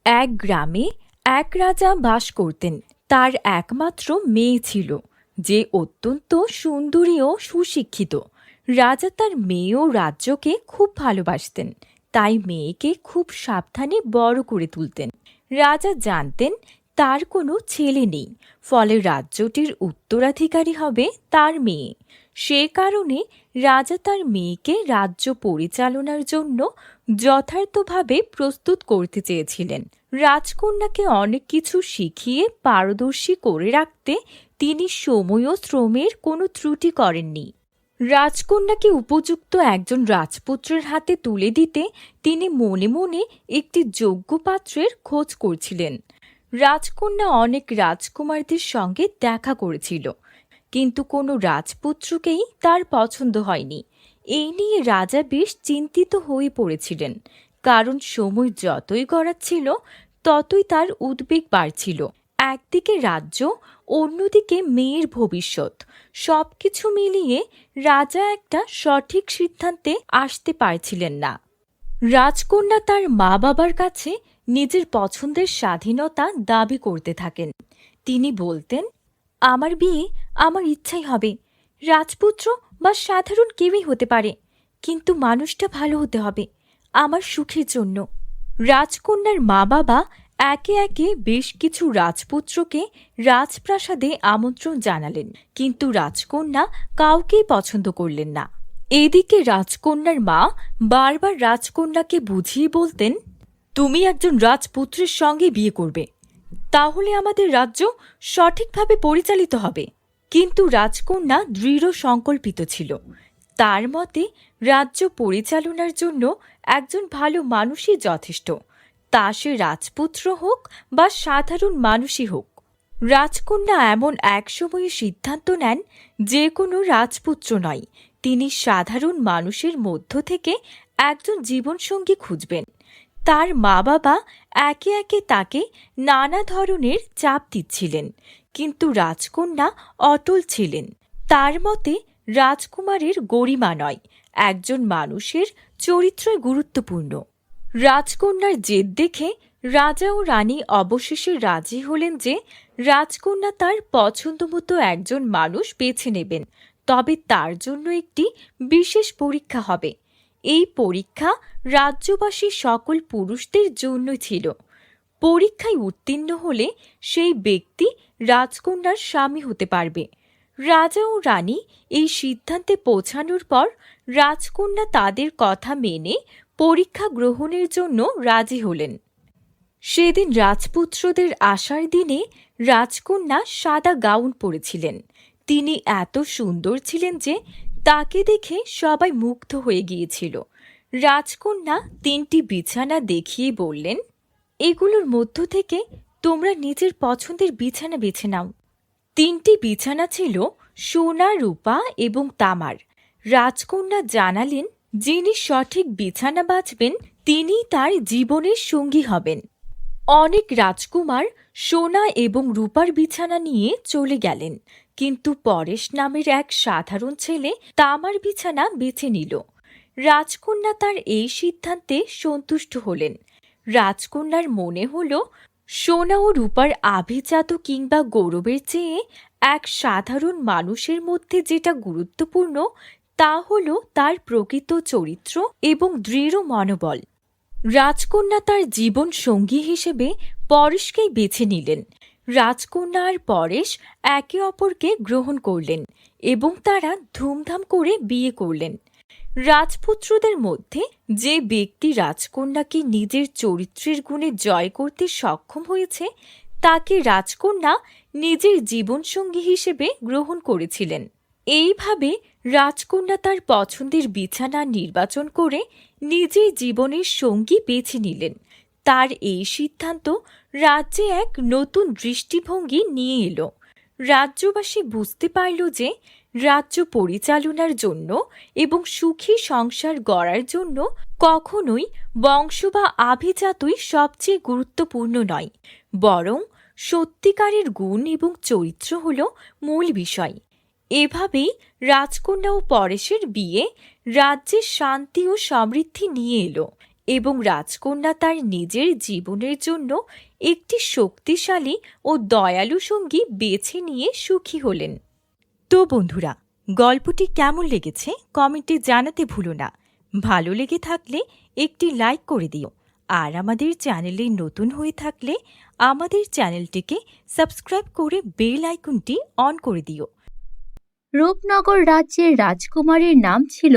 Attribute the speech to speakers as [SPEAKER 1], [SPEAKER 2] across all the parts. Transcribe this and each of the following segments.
[SPEAKER 1] এক গ্রামে এক রাজা বাস করতেন। তার একমাত্র মেয়ে ছিল, যে অত্যন্ত সুন্দরী ও সুশিক্ষিত। রাজা তার মেয়ে ও রাজ্যকে খুব ভালোবাসতেন, তাই মেয়েকে খুব সাবধানে বড় করে তুলতেন। রাজা জানতেন তার কোনো ছেলে নেই, ফলে রাজ্যটির উত্তরাধিকারী হবে তার মেয়ে। সে কারণে রাজা তার মেয়েকে রাজ্য পরিচালনার জন্য যথার্থভাবে প্রস্তুত করতে চেয়েছিলেন। রাজকন্যাকে অনেক কিছু শিখিয়ে পারদর্শী করে রাখতে তিনি সময় ও শ্রমের কোনো ত্রুটি করেননি। রাজকন্যাকে উপযুক্ত একজন রাজপুত্রের হাতে তুলে দিতে তিনি মনে মনে একটি যোগ্য পাত্রের খোঁজ করছিলেন। রাজকন্যা অনেক রাজকুমারদের সঙ্গে দেখা করেছিল, কিন্তু কোনো রাজপুত্রকেই তার পছন্দ হয়নি। এই নিয়ে রাজা বেশ চিন্তিত হয়ে পড়েছিলেন, কারণ সময় যতই গড়াচ্ছিল ততই তার উদ্বেগ বাড়ছিল। একদিকে রাজ্য, অন্যদিকে মেয়ের ভবিষ্যৎ, সবকিছু মিলিয়ে রাজা একটা সঠিক সিদ্ধান্তে আসতে পারছিলেন না। রাজকন্যা তার মা বাবার কাছে নিজের পছন্দের স্বাধীনতা দাবি করতে থাকেন। তিনি বলতেন, আমার বিয়ে আমার ইচ্ছাই হবে, রাজপুত্র বা সাধারণ কেউই হতে পারে, কিন্তু মানুষটা ভালো হতে হবে, আমার সুখের জন্য। রাজকন্যার মা বাবা একে একে বেশ কিছু রাজপুত্রকে রাজপ্রাসাদে আমন্ত্রণ জানালেন, কিন্তু রাজকন্যা কাউকেই পছন্দ করলেন না। এদিকে রাজকন্যার মা বারবার রাজকন্যাকে বুঝিয়ে বলতেন, তুমি একজন রাজপুত্রের সঙ্গে বিয়ে করবে, তাহলে আমাদের রাজ্য সঠিকভাবে পরিচালিত হবে। কিন্তু রাজকন্যা দৃঢ় সংকল্পিত ছিল। তার মতে রাজ্য পরিচালনার জন্য একজন ভালো মানুষই যথেষ্ট, তা সে রাজপুত্র হোক বা সাধারণ মানুষই হোক। রাজকন্যা এমন এক সময়ে সিদ্ধান্ত নেন, যে কোনো রাজপুত্র নয়, তিনি সাধারণ মানুষের মধ্য থেকে একজন জীবনসঙ্গী খুঁজবেন। তার মা বাবা একে একে তাকে নানা ধরনের চাপ দিচ্ছিলেন, কিন্তু রাজকন্যা অটল ছিলেন। তার মতে রাজকুমারের গরিমা নয়, একজন মানুষের চরিত্রই গুরুত্বপূর্ণ। রাজকন্যার জেদ দেখে রাজা ও রানী অবশেষে রাজি হলেন যে রাজকন্যা তার পছন্দমতো একজন মানুষ বেছে নেবেন, তবে তার জন্য একটি বিশেষ পরীক্ষা হবে। এই পরীক্ষা রাজ্যবাসী সকল পুরুষদের জন্য ছিল। পরীক্ষায় উত্তীর্ণ হলে সেই ব্যক্তি রাজকন্যার স্বামী হতে পারবে। রাজা ও রানী এই সিদ্ধান্তে পৌঁছানোর পর রাজকন্যা তাদের কথা মেনে পরীক্ষা গ্রহণের জন্য রাজি হলেন। সেদিন রাজপুত্রদের আসার দিনে রাজকন্যা সাদা গাউন পরেছিলেন। তিনি এত সুন্দর ছিলেন যে তাকে দেখে সবাই মুগ্ধ হয়ে গিয়েছিল। রাজকন্যা 3টি বিছানা দেখিয়ে বললেন, এগুলোর মধ্য থেকে তোমরা নিজের পছন্দের বিছানা বেছে নাও। 3টি বিছানা ছিল সোনা, রূপা এবং তামার। রাজকন্যা জানালেন, যিনি সঠিক বিছানা বাছবেন তিনিই তার জীবনের সঙ্গী হবেন। অনেক রাজকুমার সোনা এবং রূপার বিছানা নিয়ে চলে গেলেন, কিন্তু পরেশ নামের এক সাধারণ ছেলে তামার বিছানা বেছে নিল। রাজকন্যা তার এই সিদ্ধান্তে সন্তুষ্ট হলেন। রাজকন্যার মনে হল, সোনা ও রূপার আভিজাত কিংবা গৌরবের চেয়ে এক সাধারণ মানুষের মধ্যে যেটা গুরুত্বপূর্ণ তা হল তার প্রকৃত চরিত্র এবং দৃঢ় মনোবল। রাজকন্যা তার জীবন সঙ্গী হিসেবে পরেশকেই বেছে নিলেন। রাজকন্যা আর পরেশ একে অপরকে গ্রহণ করলেন এবং তারা ধুমধাম করে বিয়ে করলেন। রাজপুত্রদের মধ্যে যে ব্যক্তি রাজকন্যাকে নিজের চরিত্রের গুণে জয় করতে সক্ষম হয়েছে তাকে রাজকন্যা নিজের জীবনসঙ্গী হিসেবে গ্রহণ করেছিলেন। এইভাবে রাজকন্যা তার পছন্দের বিছানা নির্বাচন করে নিজের জীবনের সঙ্গী বেছে নিলেন। তার এই সিদ্ধান্ত রাজ্যে এক নতুন দৃষ্টিভঙ্গি নিয়ে এলো। রাজ্যবাসী বুঝতে পারল যে রাজ্য পরিচালনার জন্য এবং সুখী সংসার গড়ার জন্য কখনোই বংশ বা আভিজাতই সবচেয়ে গুরুত্বপূর্ণ নয়, বরং সত্যিকারের গুণ এবং চরিত্র হল মূল বিষয়। এভাবেই রাজকন্যা ও পরেশের বিয়ে রাজ্যে শান্তি ও সমৃদ্ধি নিয়ে এলো এবং রাজকন্যা তার নিজের জীবনের জন্য একটি শক্তিশালী ও দয়ালু সঙ্গী বেছে নিয়ে সুখী হলেন। তো বন্ধুরা, গল্পটি কেমন লেগেছে কমেন্টে জানাতে ভুলো না। ভালো লেগে থাকলে একটি লাইক করে দিও, আর আমাদের চ্যানেলে নতুন হয়ে থাকলে আমাদের চ্যানেলটিকে সাবস্ক্রাইব করে বেল আইকনটি অন করে দিও।
[SPEAKER 2] রূপনগর রাজ্যের রাজকুমারীর নাম ছিল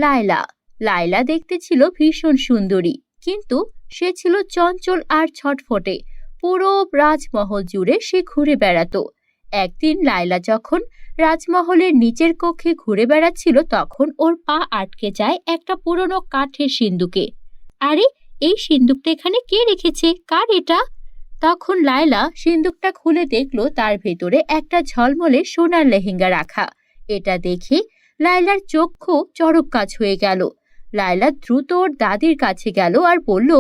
[SPEAKER 2] লায়লা। লায়লা দেখতে ছিল ভীষণ সুন্দরী, কিন্তু সে ছিল চঞ্চল আর ছটফটে। পুরো রাজমহল জুড়ে সে ঘুরে বেড়াতো। একদিন লায়লা যখন রাজমহলের নিচের কক্ষে ঘুরে বেড়াচ্ছিল, তখন ওর পা আটকে যায় একটা পুরনো কাঠের সিন্দুকে। আরে, এই সিন্দুকটা এখানে কে রেখেছে? কার এটা? তখন লায়লা সিন্দুকটা খুলে দেখলো তার ভেতরে একটা ঝলমলে সোনার লেহেঙ্গা রাখা। এটা দেখে লায়লার চক্ষু চড়ক কাজ হয়ে গেল। লায়লা দ্রুত ওর দাদির কাছে গেল আর বলল,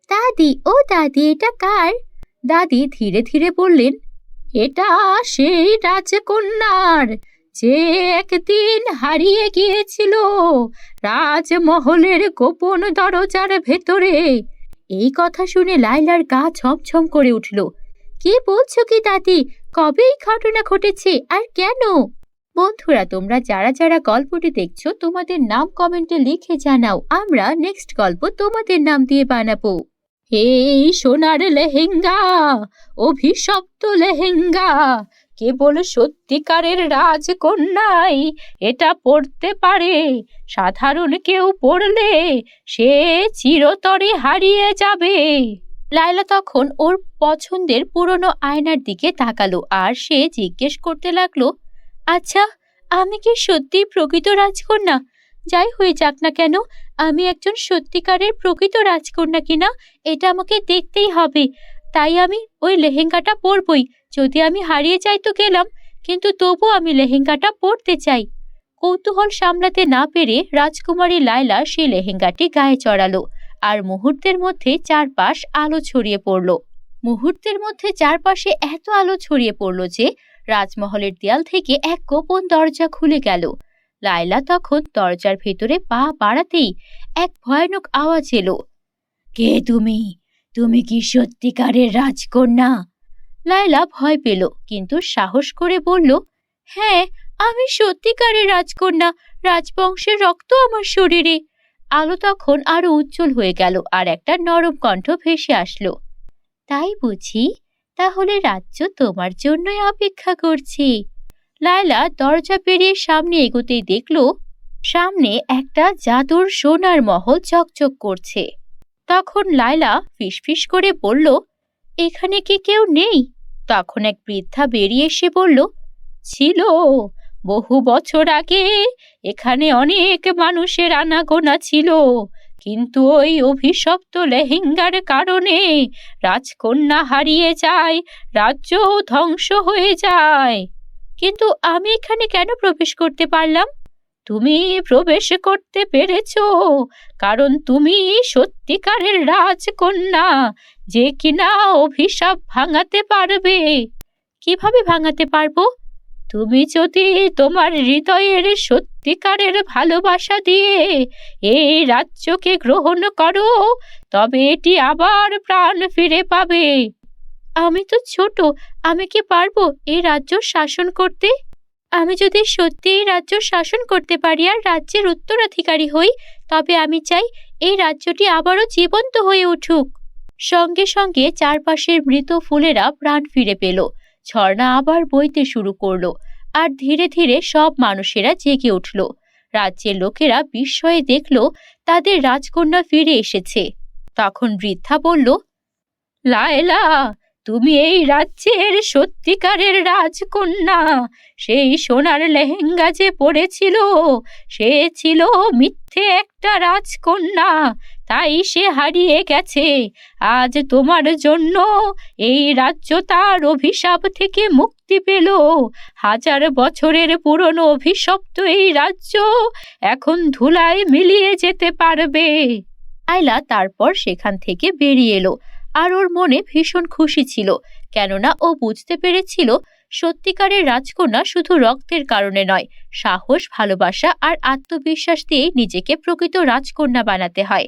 [SPEAKER 2] দাদি, ও দাদি, এটা কার? দাদি ধীরে ধীরে বললেন, এটা সেই রাজকন্যার, যে একদিন হারিয়ে গিয়েছিল রাজমহলের গোপন দরজার ভেতরে। এই কথা শুনে লায়লার গা ছমছম করে উঠল। কি বলছো কি দাদি? কবে এই ঘটনা ঘটেছে আর কেন? বন্ধুরা, তোমরা যারা যারা গল্পটি দেখছো, তোমাদের নাম কমেন্টে লিখে জানাও। আমরা নেক্সট গল্প তোমাদের নাম দিয়ে বানাবো। এই সোনার লেহেঙ্গা, অভিশপ্ত লেহেঙ্গা, কেবল সত্যিকারের রাজকন্যাই এটা পরতে পারে। সাধারণ কেউ পরলে সে চিরতরে হারিয়ে যাবে। লায়লা তখন ওর পছন্দের পুরনো আয়নার দিকে তাকালো আর সে জিজ্ঞেস করতে লাগলো, আচ্ছা, আমি কি সত্যি প্রকৃত রাজকন্যা? যাই হয়ে যাক না কেন, আমি একজন সত্যিকারের প্রকৃত রাজকন্যা কিনা এটা আমাকে দেখতেই হবে। তাই আমি ওই লেহেঙ্গাটা পরবই। যদি আমি হারিয়ে যাই তো গেলাম, কিন্তু তবু আমি লেহেঙ্গাটা পরতে চাই। কৌতূহল সামলাতে না পেরে রাজকুমারী লায়লা সেই লেহেঙ্গাটি গায়ে চড়ালো, আর মুহূর্তের মধ্যে চারপাশ আলো ছড়িয়ে পড়ল। মুহূর্তের মধ্যে চারপাশে এত আলো ছড়িয়ে পড়ল যে রাজমহলের দেয়াল থেকে এক গোপন দরজা খুলে গেল। লায়লা তখন দরজার ভেতরে পা বাড়াতেই এক ভয়ানক আওয়াজ এলো। কে তুমি? তুমি কি সত্যিকারের রাজকন্যা? লায়লা ভয় পেল, কিন্তু সাহস করে বলল, হ্যাঁ, আমি সত্যিকারের রাজকন্যা। রাজবংশের রক্ত আমার শরীরে। আলো তখন আরো উজ্জ্বল হয়ে গেল আর একটা নরম কণ্ঠ ভেসে আসলো। তাই বুঝি? তাহলে রাজ্য তোমার জন্যই অপেক্ষা করছে। লায়লা দরজা পেরিয়ে সামনে এগোতেই দেখল সামনে একটা জাদুর সোনার মহল চকচক করছে। তখন লায়লা ফিসফিস করে বলল, এখানে কি কেউ নেই? তখন এক বৃদ্ধা বেরিয়ে এসে বলল, ছিল। বহু বছর আগে এখানে অনেক মানুষের আনাগোনা ছিল, কিন্তু ওই অভিশপ্ত লেহেঙ্গার কারণে রাজকন্যা হারিয়ে যায়, রাজ্য ধ্বংস হয়ে যায়। কিন্তু আমি এখানে কেন প্রবেশ করতে পারলাম? তুমি প্রবেশ করতে পেরেছো কারণ তুমি সত্যিকারের রাজকন্যা, যে কিনা অভিশাপ ভাঙাতে পারবে। কিভাবে ভাঙাতে পারবো? তুমি যদি তোমার হৃদয়ের সত্যিকারের ভালোবাসা দিয়ে এই রাজ্যকে গ্রহণ করো, তবে এটি আবার প্রাণ ফিরে পাবে। আমি তো ছোট, আমি কি পারবো এই রাজ্য শাসন করতে? আমি যদি সত্যি এই রাজ্য শাসন করতে পারি আর রাজ্যের উত্তরাধিকারী হই, তবে আমি চাই এই রাজ্যটি আবারও জীবন্ত হয়ে উঠুক। সঙ্গে সঙ্গে চারপাশের মৃত ফুলেরা প্রাণ ফিরে পেল। ঝর্ণা আবার বইতে শুরু করলো, আর ধীরে ধীরে সব মানুষেরা জেগে উঠল। রাজ্যের লোকেরা বিস্ময়ে দেখল তাদের রাজকন্যা ফিরে এসেছে। তখন বৃদ্ধা বলল, লায়লা, তুমি এই রাজ্যের সত্যিকারের রাজকন্যা। সেই সোনার লেহেঙ্গা যে পরেছিল, সে ছিল মিথ্যে একটা রাজকন্যা, তাই সে হারিয়ে গেছে। আজ তোমার জন্য এই রাজ্য তার অভিশাপ থেকে মুক্তি পেল। হাজার বছরের পুরনো অভিশপ্ত এই রাজ্য এখন ধুলায় মিলিয়ে যেতে পারবে। লায়লা তারপর সেখান থেকে বেরিয়ে এলো, আর ওর মনে ভীষণ খুশি ছিল, কেননা ও বুঝতে পেরেছিল সত্যিকারের রাজকন্যা শুধু রক্তের কারণে নয়, সাহস, ভালোবাসা আর আত্মবিশ্বাস দিয়ে নিজেকে প্রকৃত রাজকন্যা বানাতে হয়।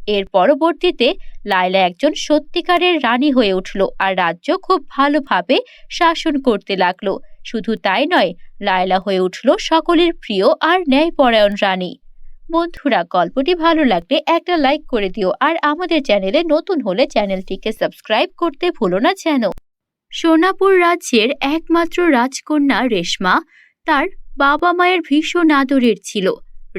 [SPEAKER 2] এর পরবর্তীতে লায়লা একজন সত্যিকারের রানী হয়ে উঠল আর রাজ্য খুব ভালোভাবে শাসন করতে লাগলো। শুধু তাই নয়, লায়লা হয়ে উঠল সকলের প্রিয় আর ন্যায়পরায়ণ রানী। বন্ধুরা, গল্পটি ভালো লাগলে একটা লাইক করে দিও আর আমাদের চ্যানেলে নতুন হলে চ্যানেলটিকে সাবস্ক্রাইব করতে ভুলো না যেন। সোনাপুর রাজ্যের একমাত্র রাজকন্যা রেশমা তার বাবা মায়ের ভীষণ আদরের ছিল।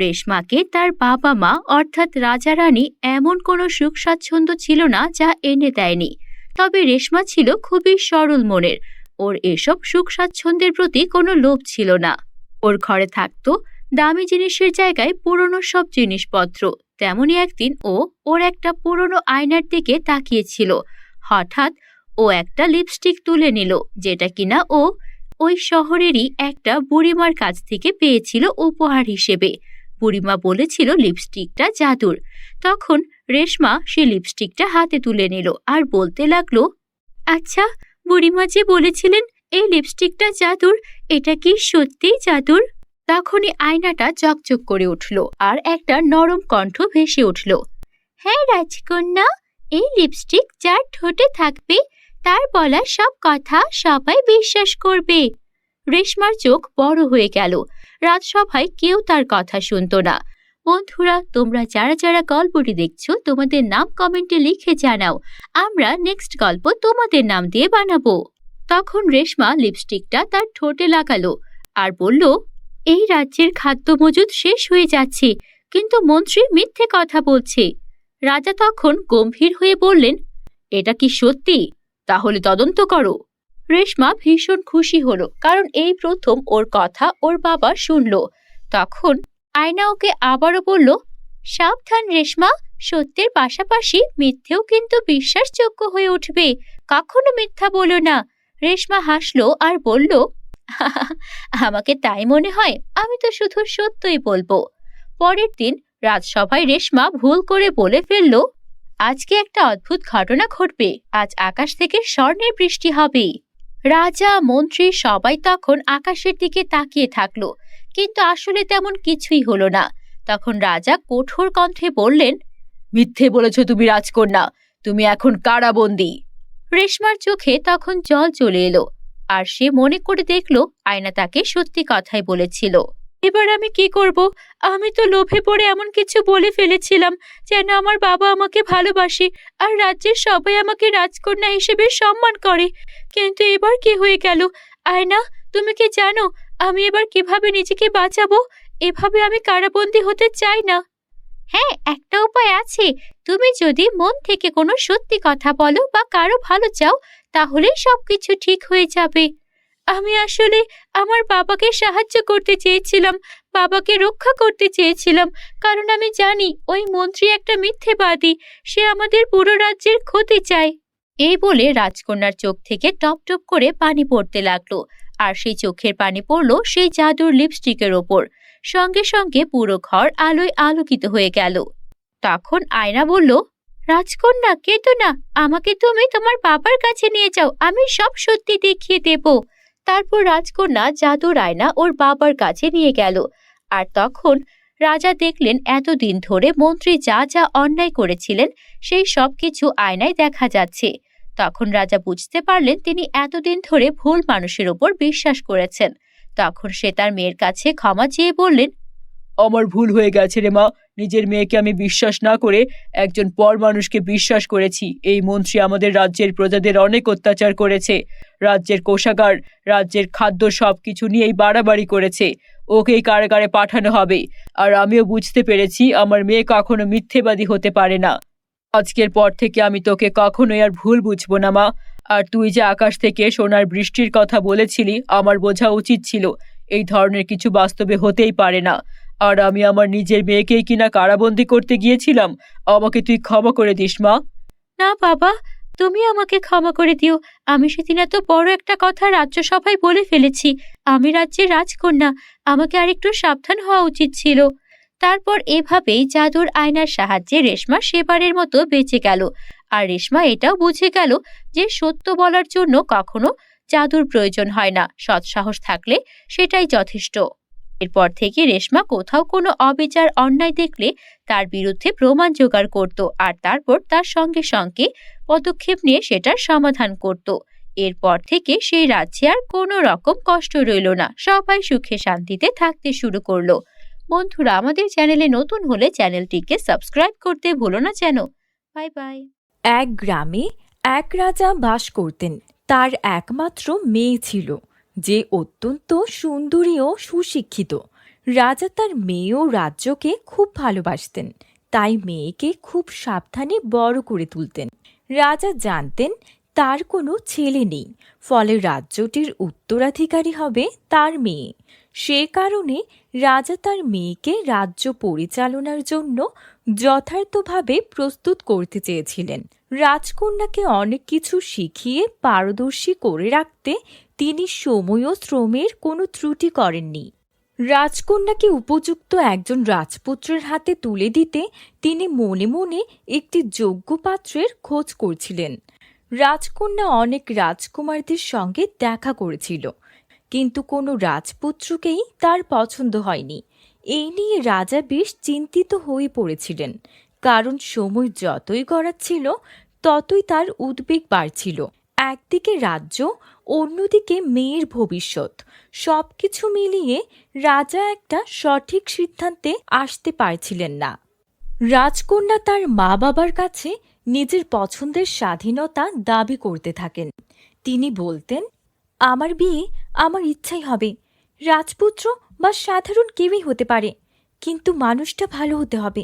[SPEAKER 2] রেশমাকে তার বাবা মা অর্থাৎ রাজা রানী এমন কোনো সুখ স্বাচ্ছন্দ্য ছিল না যা এনে দেয়নি। তবে রেশমা ছিল খুবই সরল মনের। ওর এসব সুখ স্বাচ্ছন্দ্যের প্রতি কোনো লোভ ছিল না। ওর ঘরে থাকতো দামি জিনিসের জায়গায় পুরনো সব জিনিসপত্র। তেমনই একদিন ওর একটা পুরনো আয়নার দিকে তাকিয়েছিল। হঠাৎ ও একটা লিপস্টিক তুলে নিল, যেটা কিনা ও ওই শহরেরই একটা বুড়িমার কাছ থেকে পেয়েছিল উপহার হিসেবে। বুড়িমা বলেছিল লিপস্টিকটা জাদুর। তখন রেশমা সে লিপস্টিকটা হাতে তুলে নিল আর বলতে লাগলো, আচ্ছা, বুড়িমা যে বলেছিলেন এই লিপস্টিকটা জাদুর, এটা কি সত্যিই জাদুর? তখনই আয়নাটা চকচক করে উঠল আর একটা নরম কণ্ঠ ভেসে উঠল, হ্যাঁ রাজকন্যা, এই লিপস্টিক যার ঠোঁটে থাকবে তার বলা সব কথা সবাই বিশ্বাস করবে। রেশমার চোখ বড় হয়ে গেল। রাজসভায় কেউ তার কথা শুনত না। বন্ধুরা, তোমরা যারা যারা গল্পটি দেখছো তোমাদের নাম কমেন্টে লিখে জানাও। আমরা নেক্সট গল্প তোমাদের নাম দিয়ে বানাবো। তখন রেশমা লিপস্টিকটা তার ঠোঁটে লাগালো আর বলল, এই রাজ্যের খাদ্য মজুদ শেষ হয়ে যাচ্ছে, কিন্তু মন্ত্রী মিথ্যে কথা বলছে। রাজা তখন গম্ভীর হয়ে বললেন, এটা কি সত্যি? তাহলে তদন্ত করো। রেশমা ভীষণ খুশি হলো, কারণ এই প্রথম ওর কথা ওর বাবা শুনল। তখন আয়না ওকে আবারও বলল, সাবধান রেশমা, সত্যের পাশাপাশি মিথ্যেও কিন্তু বিশ্বাসযোগ্য হয়ে উঠবে। কখনো মিথ্যা বলো না। রেশমা হাসলো আর বলল, আমাকে তাই মনে হয়? আমি তো শুধু সত্যই বলবো। পরের দিন রাজসভায় রেশমা ভুল করে বলে ফেলল, আজকে একটা অদ্ভুত ঘটনা ঘটবে। আজ আকাশ থেকে স্বর্ণের বৃষ্টি হবে। রাজা, মন্ত্রী সবাই তখন আকাশের দিকে তাকিয়ে থাকলো, কিন্তু আসলে তেমন কিছুই হলো না। তখন রাজা কঠোর কণ্ঠে বললেন, মিথ্যে বলেছ তুমি রাজকন্যা, তুমি এখন কারাবন্দী। রেশমার চোখে তখন জল চলে এলো আর সে মনে করে দেখলো আয়না তাকে সত্যি কথাই বলেছিল। এবার আমি কি করব? আমি তো লোভে পড়ে এমন কিছু বলে ফেলেছিলাম যেন আমার বাবা আমাকে ভালোবাসে আর রাজ্যের সবাই আমাকে রাজকন্যা হিসেবে সম্মান করে। কিন্তু এবার কি হয়ে গেল? আয়না, তুমি কি জানো আমি এবার কিভাবে নিজেকে বাঁচাবো? এভাবে আমি কারাবন্দী হতে চাই না। হ্যাঁ, একটা উপায় আছে। তুমি যদি মন থেকে কোনো সত্যি কথা বলো বা কারো ভালো চাও, তাহলে সবকিছু ঠিক হয়ে যাবে। আমি আসলে আমার বাবাকে সাহায্য করতে চেয়েছিলাম, বাবাকে রক্ষা করতে চেয়েছিলাম, কারণ আমি জানি ওই মন্ত্রী একটা মিথ্যেবাদী। সে আমাদের পুরো রাজ্যের ক্ষতি চায়। এই বলে রাজকন্যার চোখ থেকে টপ টপ করে পানি পড়তে লাগলো, আর সেই চোখের পানি পড়লো সেই জাদুর লিপস্টিকের ওপর। সঙ্গে সঙ্গে পুরো ঘর আলোয় আলোকিত হয়ে গেল। তখন আয়না বলল, রাজকন্যা, কেঁদো না, আমাকে তুমি তোমার বাবার কাছে নিয়ে যাও, আমি সব সত্যি দেখিয়ে দেব। তারপর রাজকন্যা জাদুর আয়না ওর বাবার কাছে নিয়ে গেল। আর তখন রাজা দেখলেন এতদিন ধরে মন্ত্রী যা যা অন্যায় করেছিলেন সেই সব কিছু আয়নায় দেখা যাচ্ছে। তখন রাজা বুঝতে পারলেন তিনি এতদিন ধরে ভুল মানুষের ওপর বিশ্বাস করেছেন। তখন সে তার মেয়ের কাছে ক্ষমা চেয়ে বললেন,
[SPEAKER 3] আমার ভুল হয়ে গেছে রে মা, নিজের মেয়েকে আমি বিশ্বাস না করে একজন পর মানুষকে বিশ্বাস করেছি। এই মন্ত্রী আমাদের রাজ্যের প্রজাদের অনেক অত্যাচার করেছে। রাজ্যের কোষাগার, রাজ্যের খাদ্য সবকিছু নিয়েই বাড়াবাড়ি করেছে। ওকেই কারাগারে পাঠানো হবে। আর আমিও বুঝতে পেরেছি আমার মেয়ে কখনো মিথ্যেবাদী হতে পারে না। আজকের পর থেকে আমি তোকে কখনোই আর ভুল বুঝবো না মা। আর তুই যে আকাশ থেকে সোনার বৃষ্টির কথা বলেছিলি, আমার বোঝা উচিত ছিল এই ধরনের কিছু বাস্তবে হতেই পারে না। আর আমি আমার নিজের মেয়েকেই কিনা কারাবন্দী করতে গিয়েছিলাম। আমাকে তুই ক্ষমা করে দিস মা।
[SPEAKER 2] না বাবা, তুমি আমাকে ক্ষমা করে দিও। আমি সেদিন এত বড় একটা কথা রাজ্যসভায় বলে ফেলেছি। আমি রাজ্যের রাজকন্যা, আমাকে আর একটু সাবধান হওয়া উচিত ছিল। তারপর এভাবেই জাদুর আয়নার সাহায্যে রেশমা সেবারের মতো বেঁচে গেল। আর রেশমা এটাও বুঝে গেল যে সত্য বলার জন্য কখনো জাদুর প্রয়োজন হয় না, সৎসাহস থাকলে সেটাই যথেষ্ট। এরপর থেকে রেশমা কোথাও কোনো অবিচার অন্যায় দেখলে তার বিরুদ্ধে প্রমাণ জোগাড় করত আর তারপর তার সঙ্গে সঙ্গে পদক্ষেপ নিয়ে সেটার সমাধান করত। এরপর থেকে সেই রাজ্যে আর কোনো রকম কষ্ট রইল না, সবাই সুখে শান্তিতে থাকতে শুরু করলো। বন্ধুরা, আমাদের চ্যানেলে নতুন হলে চ্যানেলটিকে সাবস্ক্রাইব করতে ভুলো না যেন। Bye bye.
[SPEAKER 1] এক গ্রামে এক রাজা বাস করতেন। তার একমাত্র মেয়ে ছিল, যে অত্যন্ত সুন্দরী ও সুশিক্ষিত। রাজা তার মেয়ে ও রাজ্যকে খুব ভালোবাসতেন, তাই মেয়েকে খুব সাবধানে বড় করে তুলতেন। রাজা জানতেন তার কোনো ছেলে নেই, ফলে রাজ্যটির উত্তরাধিকারী হবে তার মেয়ে। সে কারণে রাজা তার মেয়েকে রাজ্য পরিচালনার জন্য যথার্থভাবে প্রস্তুত করতে চেয়েছিলেন। রাজকন্যাকে অনেক কিছু শিখিয়ে পারদর্শী করে রাখতে তিনি সময় ও শ্রমের কোনো ত্রুটি করেননি। রাজকন্যাকে উপযুক্ত একজন রাজপুত্রের হাতে তুলে দিতে তিনি মনে মনে একটি যোগ্য পাত্রের খোঁজ করছিলেন। রাজকন্যা অনেক রাজকুমারদের সঙ্গে দেখা করেছিল, কিন্তু কোনো রাজপুত্রকেই তার পছন্দ হয়নি। এই নিয়ে রাজা বেশ চিন্তিত হয়ে পড়েছিলেন, কারণ সময় যতই গড়াচ্ছিল ততই তার উদ্বেগ বাড়ছিল। একদিকে রাজ্য, অন্যদিকে মেয়ের ভবিষ্যৎ, সবকিছু মিলিয়ে রাজা একটা সঠিক সিদ্ধান্তে আসতে পারছিলেন না। রাজকন্যা তার মা বাবার কাছে নিজের পছন্দের স্বাধীনতা দাবি করতে থাকেন। তিনি বলতেন, আমার বিয়ে আমার ইচ্ছাই হবে, রাজপুত্র বা সাধারণ কেউই হতে পারে, কিন্তু মানুষটা ভালো হতে হবে,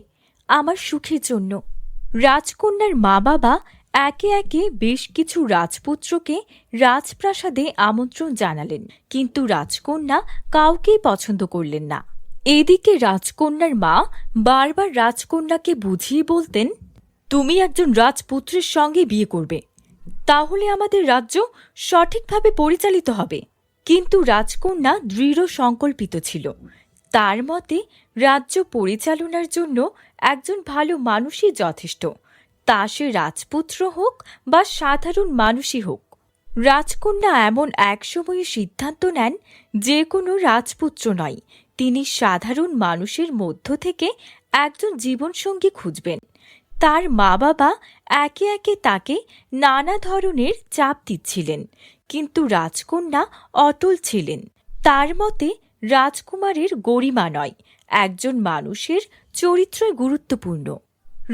[SPEAKER 1] আমার সুখের জন্য। রাজকন্যার মা বাবা একে একে বেশ কিছু রাজপুত্রকে রাজপ্রাসাদে আমন্ত্রণ জানালেন, কিন্তু রাজকন্যা কাউকেই পছন্দ করলেন না। এদিকে রাজকন্যার মা বারবার রাজকন্যাকে বুঝিয়ে বলতেন, তুমি একজন রাজপুত্রের সঙ্গে বিয়ে করবে, তাহলে আমাদের রাজ্য সঠিকভাবে পরিচালিত হবে। কিন্তু রাজকন্যা দৃঢ় সংকল্পিত ছিল। তার মতে রাজ্য পরিচালনার জন্য একজন ভালো মানুষই যথেষ্ট, তা সে রাজপুত্র হোক বা সাধারণ মানুষই হোক। রাজকন্যা এমন এক সময়ে সিদ্ধান্ত নেন, যে কোনো রাজপুত্র নয়, তিনি সাধারণ মানুষের মধ্য থেকে একজন জীবনসঙ্গী খুঁজবেন। তার মা বাবা একে একে তাকে নানা ধরনের চাপ দিচ্ছিলেন, কিন্তু রাজকন্যা অটল ছিলেন। তার মতে রাজকুমারের গরিমা নয়, একজন মানুষের চরিত্রই গুরুত্বপূর্ণ।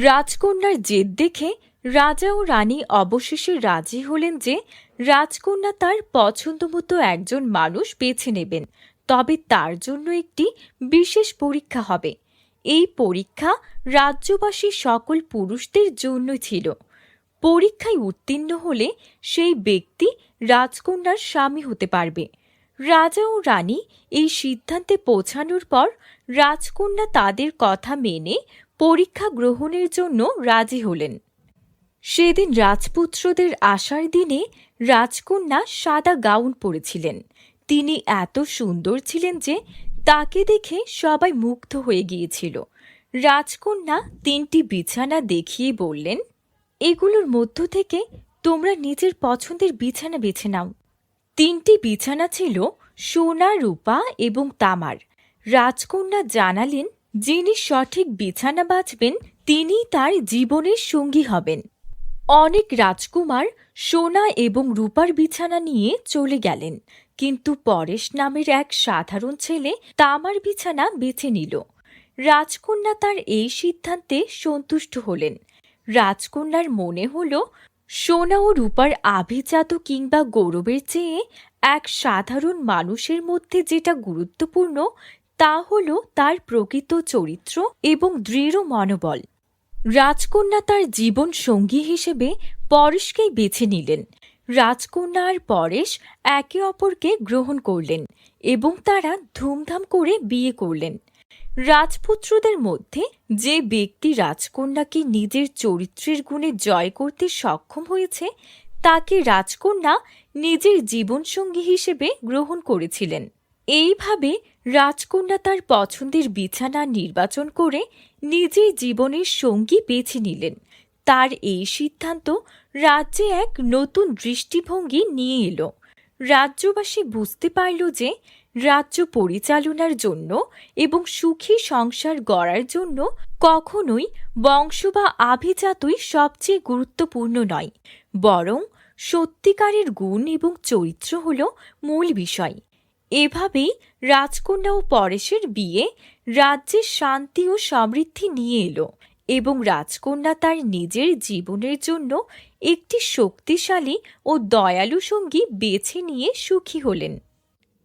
[SPEAKER 1] রাজকন্যার জেদ দেখে রাজা ও রানী অবশেষে রাজি হলেন যে রাজকন্যা তার পছন্দমতো একজন মানুষ বেছে নেবেন, তবে তার জন্য একটি বিশেষ পরীক্ষা হবে। এই পরীক্ষা রাজ্যবাসী সকল পুরুষদের জন্য ছিল। পরীক্ষায় উত্তীর্ণ হলে সেই ব্যক্তি রাজকন্যার স্বামী হতে পারবে। রাজা ও রানী এই সিদ্ধান্তে পৌঁছানোর পর রাজকন্যা তাদের কথা মেনে পরীক্ষা গ্রহণের জন্য রাজি হলেন। সেদিন রাজপুত্রদের আসার দিনে রাজকন্যা সাদা গাউন পরেছিলেন। তিনি এত সুন্দর ছিলেন যে তাকে দেখে সবাই মুগ্ধ হয়ে গিয়েছিল। রাজকন্যা 3টি বিছানা দেখিয়ে বললেন, এগুলোর মধ্য থেকে তোমরা নিজের পছন্দের বিছানা বেছে নাও। 3টি বিছানা ছিল সোনা, রূপা এবং তামার। রাজকন্যা জানালেন, যিনি সঠিক বিছানা বাছবেন তিনিই তার জীবনের সঙ্গী হবেন। অনেক রাজকুমার সোনা এবং রূপার বিছানা নিয়ে চলে গেলেন, কিন্তু পরেশ নামের এক সাধারণ ছেলে তামার বিছানা বেছে নিল। রাজকন্যা তার এই সিদ্ধান্তে সন্তুষ্ট হলেন। রাজকন্যার মনে হল, সোনা ও রূপার আভিজাত কিংবা গৌরবের চেয়ে এক সাধারণ মানুষের মধ্যে যেটা গুরুত্বপূর্ণ তা হল তার প্রকৃত চরিত্র এবং দৃঢ় মনোবল। রাজকন্যা তার জীবন সঙ্গী হিসেবে পরেশকেই বেছে নিলেন। রাজকন্যা আর পরেশ একে অপরকে গ্রহণ করলেন এবং তারা ধুমধাম করে বিয়ে করলেন। রাজপুত্রদের মধ্যে যে ব্যক্তি রাজকন্যাকে নিজের চরিত্রের গুণে জয় করতে সক্ষম হয়েছে তাকে রাজকন্যা নিজের জীবনসঙ্গী হিসেবে গ্রহণ করেছিলেন। এইভাবে রাজকন্যা তার পছন্দের বিছানা নির্বাচন করে নিজের জীবনের সঙ্গী বেছে নিলেন। তার এই সিদ্ধান্ত রাজ্যে এক নতুন দৃষ্টিভঙ্গি নিয়ে এলো। রাজ্যবাসী বুঝতে পারল যে রাজ্য পরিচালনার জন্য এবং সুখী সংসার গড়ার জন্য কখনোই বংশ বা আভিজাতই সবচেয়ে গুরুত্বপূর্ণ নয়, বরং সত্যিকারের গুণ এবং চরিত্র হল মূল বিষয়। এভাবেই রাজকন্যা ও পরেশের বিয়ে রাজ্যের শান্তি ও সমৃদ্ধি নিয়ে এলো এবং রাজকন্যা তার নিজের জীবনের জন্য একটি শক্তিশালী ও দয়ালু সঙ্গী বেছে নিয়ে সুখী হলেন।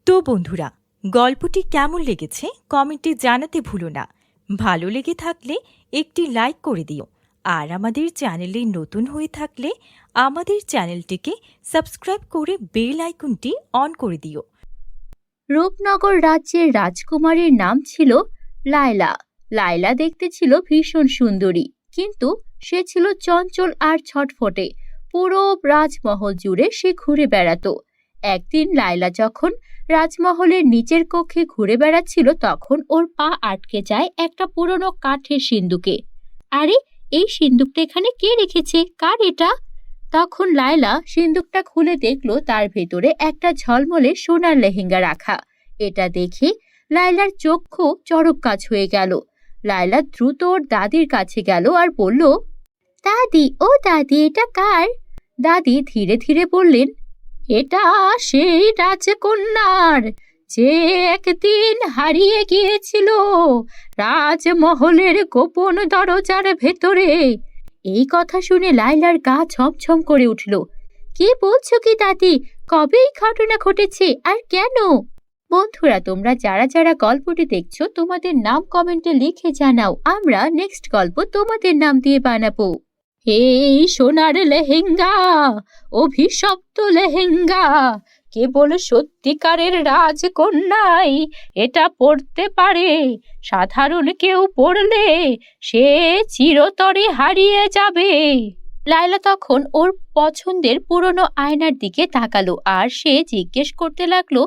[SPEAKER 1] তো বন্ধুরা, গল্পটি কেমন লেগেছে কমেন্টে জানাতে ভুলো না। ভালো লেগে থাকলে একটি লাইক করে দিও, আর আমাদের চ্যানেলে নতুন হয়ে থাকলে আমাদের চ্যানেলটিকে সাবস্ক্রাইব করে বেল আইকনটি অন করে দিও।
[SPEAKER 2] রূপনগর রাজ্যের রাজকুমারীর নাম ছিল লায়লা। লায়লা দেখতে ছিল ভীষণ সুন্দরী, কিন্তু সে ছিল চঞ্চল আর ছটফটে। পুরো রাজমহল জুড়ে সে ঘুরে বেড়াতো। একদিন লায়লা যখন রাজমহলের নিচের কক্ষে ঘুরে বেড়াচ্ছিল, তখন ওর পা আটকে যায় একটা পুরনো কাঠের সিন্দুকে। আরে, এই সিন্দুকটা এখানে কে রেখেছে? কার এটা? তখন লায়লা সিন্দুকটা খুলে দেখলো তার ভেতরে একটা ঝলমলে সোনার লেহেঙ্গা রাখা। এটা দেখে লায়লার চক্ষু চড়ক কাজ হয়ে গেল। লায়লা দ্রুত ওর দাদির কাছে গেল আর বলল, দাদি, ও দাদি, এটা কার? দাদি ধীরে ধীরে বললেন, এটা সেই রাজকন্যার, যে একদিন হারিয়ে গিয়েছিল রাজমহলের গোপন দরজার ভেতরে। এই কথা শুনে লায়লার গা ছমছম করে উঠল। কি বলছো কি দাদি? কবে এই ঘটনা ঘটেছে আর কেন? বন্ধুরা, তোমরা যারা যারা গল্পটি দেখছো, তোমাদের নাম কমেন্টে লিখে জানাও। আমরা নেক্সট গল্প তোমাদের নাম দিয়ে বানাবো। এই সোনার লেহেঙ্গা, অভিশপ্ত লেহেঙ্গা, কেবল সত্যিকারের রাজকন্যাই এটা পরতে পারে। সাধারণ কেউ পরলে সে চিরতরে হারিয়ে যাবে। লায়লা তখন ওর পছন্দের পুরনো আয়নার দিকে তাকালো আর সে জিজ্ঞেস করতে লাগলো,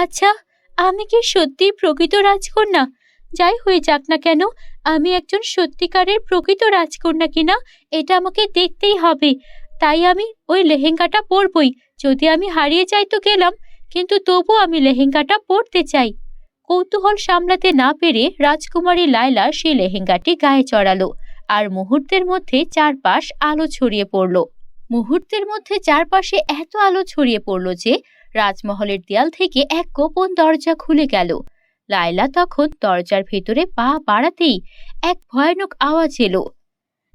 [SPEAKER 2] আচ্ছা, আমি কি সত্যি প্রকৃত রাজকন্যা? যাই হয়ে যাক না কেন, আমি একজন সত্যিকারের প্রকৃত রাজকন্যা কিনা এটা আমাকে দেখতেই হবে। তাই আমি ওই লেহেঙ্গাটা পরবই। যদি আমি হারিয়ে যাই তো গেলাম, কিন্তু তবু আমি লেহেঙ্গাটা পরতে চাই। কৌতূহল সামলাতে না পেরে রাজকুমারী লায়লা সেই লেহেঙ্গাটি গায়ে চড়ালো, আর মুহূর্তের মধ্যে চারপাশ আলো ছড়িয়ে পড়ল। মুহূর্তের মধ্যে চারপাশে এত আলো ছড়িয়ে পড়ল যে রাজমহলের দেয়াল থেকে এক গোপন দরজা খুলে গেল। লায়লা তখন দরজার ভেতরে পা বাড়াতেই এক ভয়ানক আওয়াজ এলো।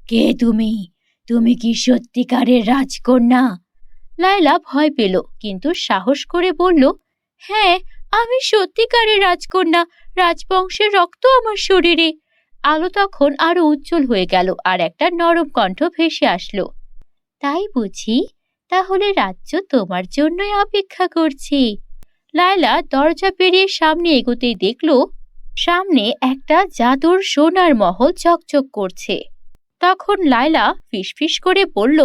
[SPEAKER 2] কে তুমি? তুমি কি সত্যিকারের রাজকন্যা? লায়লা ভয় পেল, কিন্তু সাহস করে বলল, হ্যাঁ, আমি সত্যিকারের রাজকন্যা। রাজবংশের রক্ত আমার শরীরে। আলো তখন আরো উজ্জ্বল হয়ে গেল আর একটা নরম কণ্ঠ ভেসে আসলো। তাই বুঝি? তাহলে রাজ্য তোমার জন্যই অপেক্ষা করছে। লায়লা দরজা পেরিয়ে সামনে এগোতেই দেখল সামনে একটা জাদুর সোনার মহল চকচক করছে। তখন লায়লা ফিসফিস করে বলল,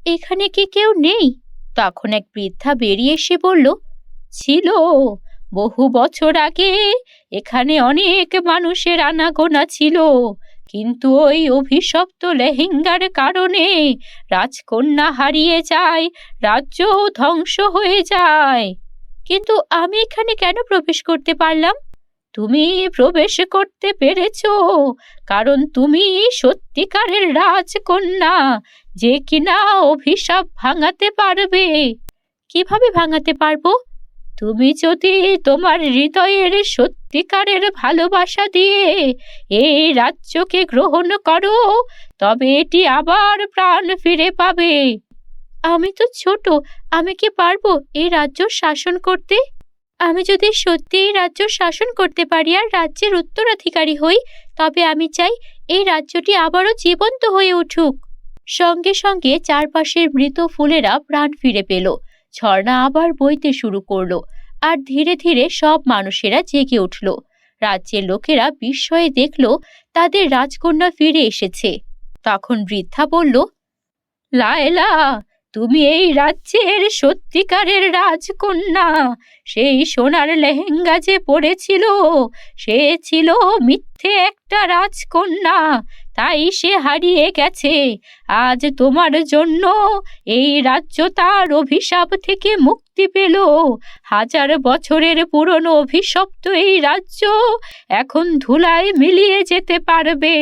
[SPEAKER 2] এখানে কি কেউ নেই? তখন এক বৃদ্ধা বেরিয়ে এসে বলল, ছিল। বহু বছর আগে এখানে অনেক মানুষের আনাগোনা ছিল, কিন্তু ওই অভিশপ্ত লেহেঙ্গার কারণে রাজকন্যা হারিয়ে যায়, রাজ্য ধ্বংস হয়ে যায়। কিন্তু আমি এখানে কেন প্রবেশ করতে পারলাম? তুমি প্রবেশ করতে পেরেছো কারণ তুমি সত্যিকারের রাজকন্যা, যে কিনা অভিশাপ ভাঙাতে পারবে। কিভাবে ভাঙাতে পারবো? তুমি যদি তোমার হৃদয়ের সত্যিকারের ভালোবাসা দিয়ে এই রাজ্যকে গ্রহণ করো, তবে এটি আবার প্রাণ ফিরে পাবে। আমি তো ছোট, আমি কি পারবো এই রাজ্য শাসন করতে? আমি যদি সত্যি এই রাজ্য শাসন করতে পারি আর রাজ্যের উত্তরাধিকারী হই, তবে আমি চাই এই রাজ্যটি আবারও জীবন্ত হয়ে উঠুক। সঙ্গে সঙ্গে চারপাশের মৃত ফুলেরা প্রাণ ফিরে পেল। ঝর্ণা আবার বইতে শুরু করলো, আর ধীরে ধীরে সব মানুষেরা জেগে উঠল। রাজ্যের লোকেরা বিস্ময়ে দেখল তাদের রাজকন্যা ফিরে এসেছে। তখন বৃদ্ধা বলল, লায়লা, তুমি এই রাজ্যের সত্যিকারের রাজকন্যা। সেই সোনার লেহেঙ্গা যে পরেছিল, সে ছিল মিথ্যে একটা রাজকন্যা। তাই সে হারিয়ে গেছে। আজ তোমার জন্য এই রাজ্য তার অভিশাপ থেকে মুক্তি পেল। 1000 বছরের পুরনো অভিশপ্ত এই রাজ্য এখন ধুলায় মিলিয়ে যেতে পারবে।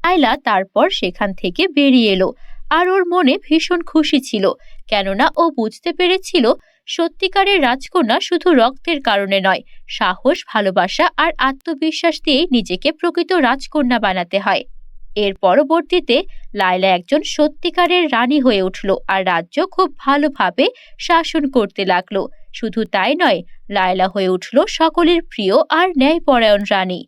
[SPEAKER 2] লায়লা তারপর সেখান থেকে বেরিয়ে এলো, আর ওর মনে ভীষণ খুশি ছিল, কেননা ও বুঝতে পেরেছিল সত্যিকারের রাজকন্যা শুধু রক্তের কারণে নয়, সাহস, ভালোবাসা আর আত্মবিশ্বাস দিয়ে নিজেকে প্রকৃত রাজকন্যা বানাতে হয়। এর পরবর্তীতে লায়লা একজন সত্যিকারের রানী হয়ে উঠল আর রাজ্য খুব ভালোভাবে শাসন করতে লাগলো। শুধু তাই নয়, লায়লা হয়ে উঠল সকলের প্রিয় আর ন্যায়পরায়ণ রানী।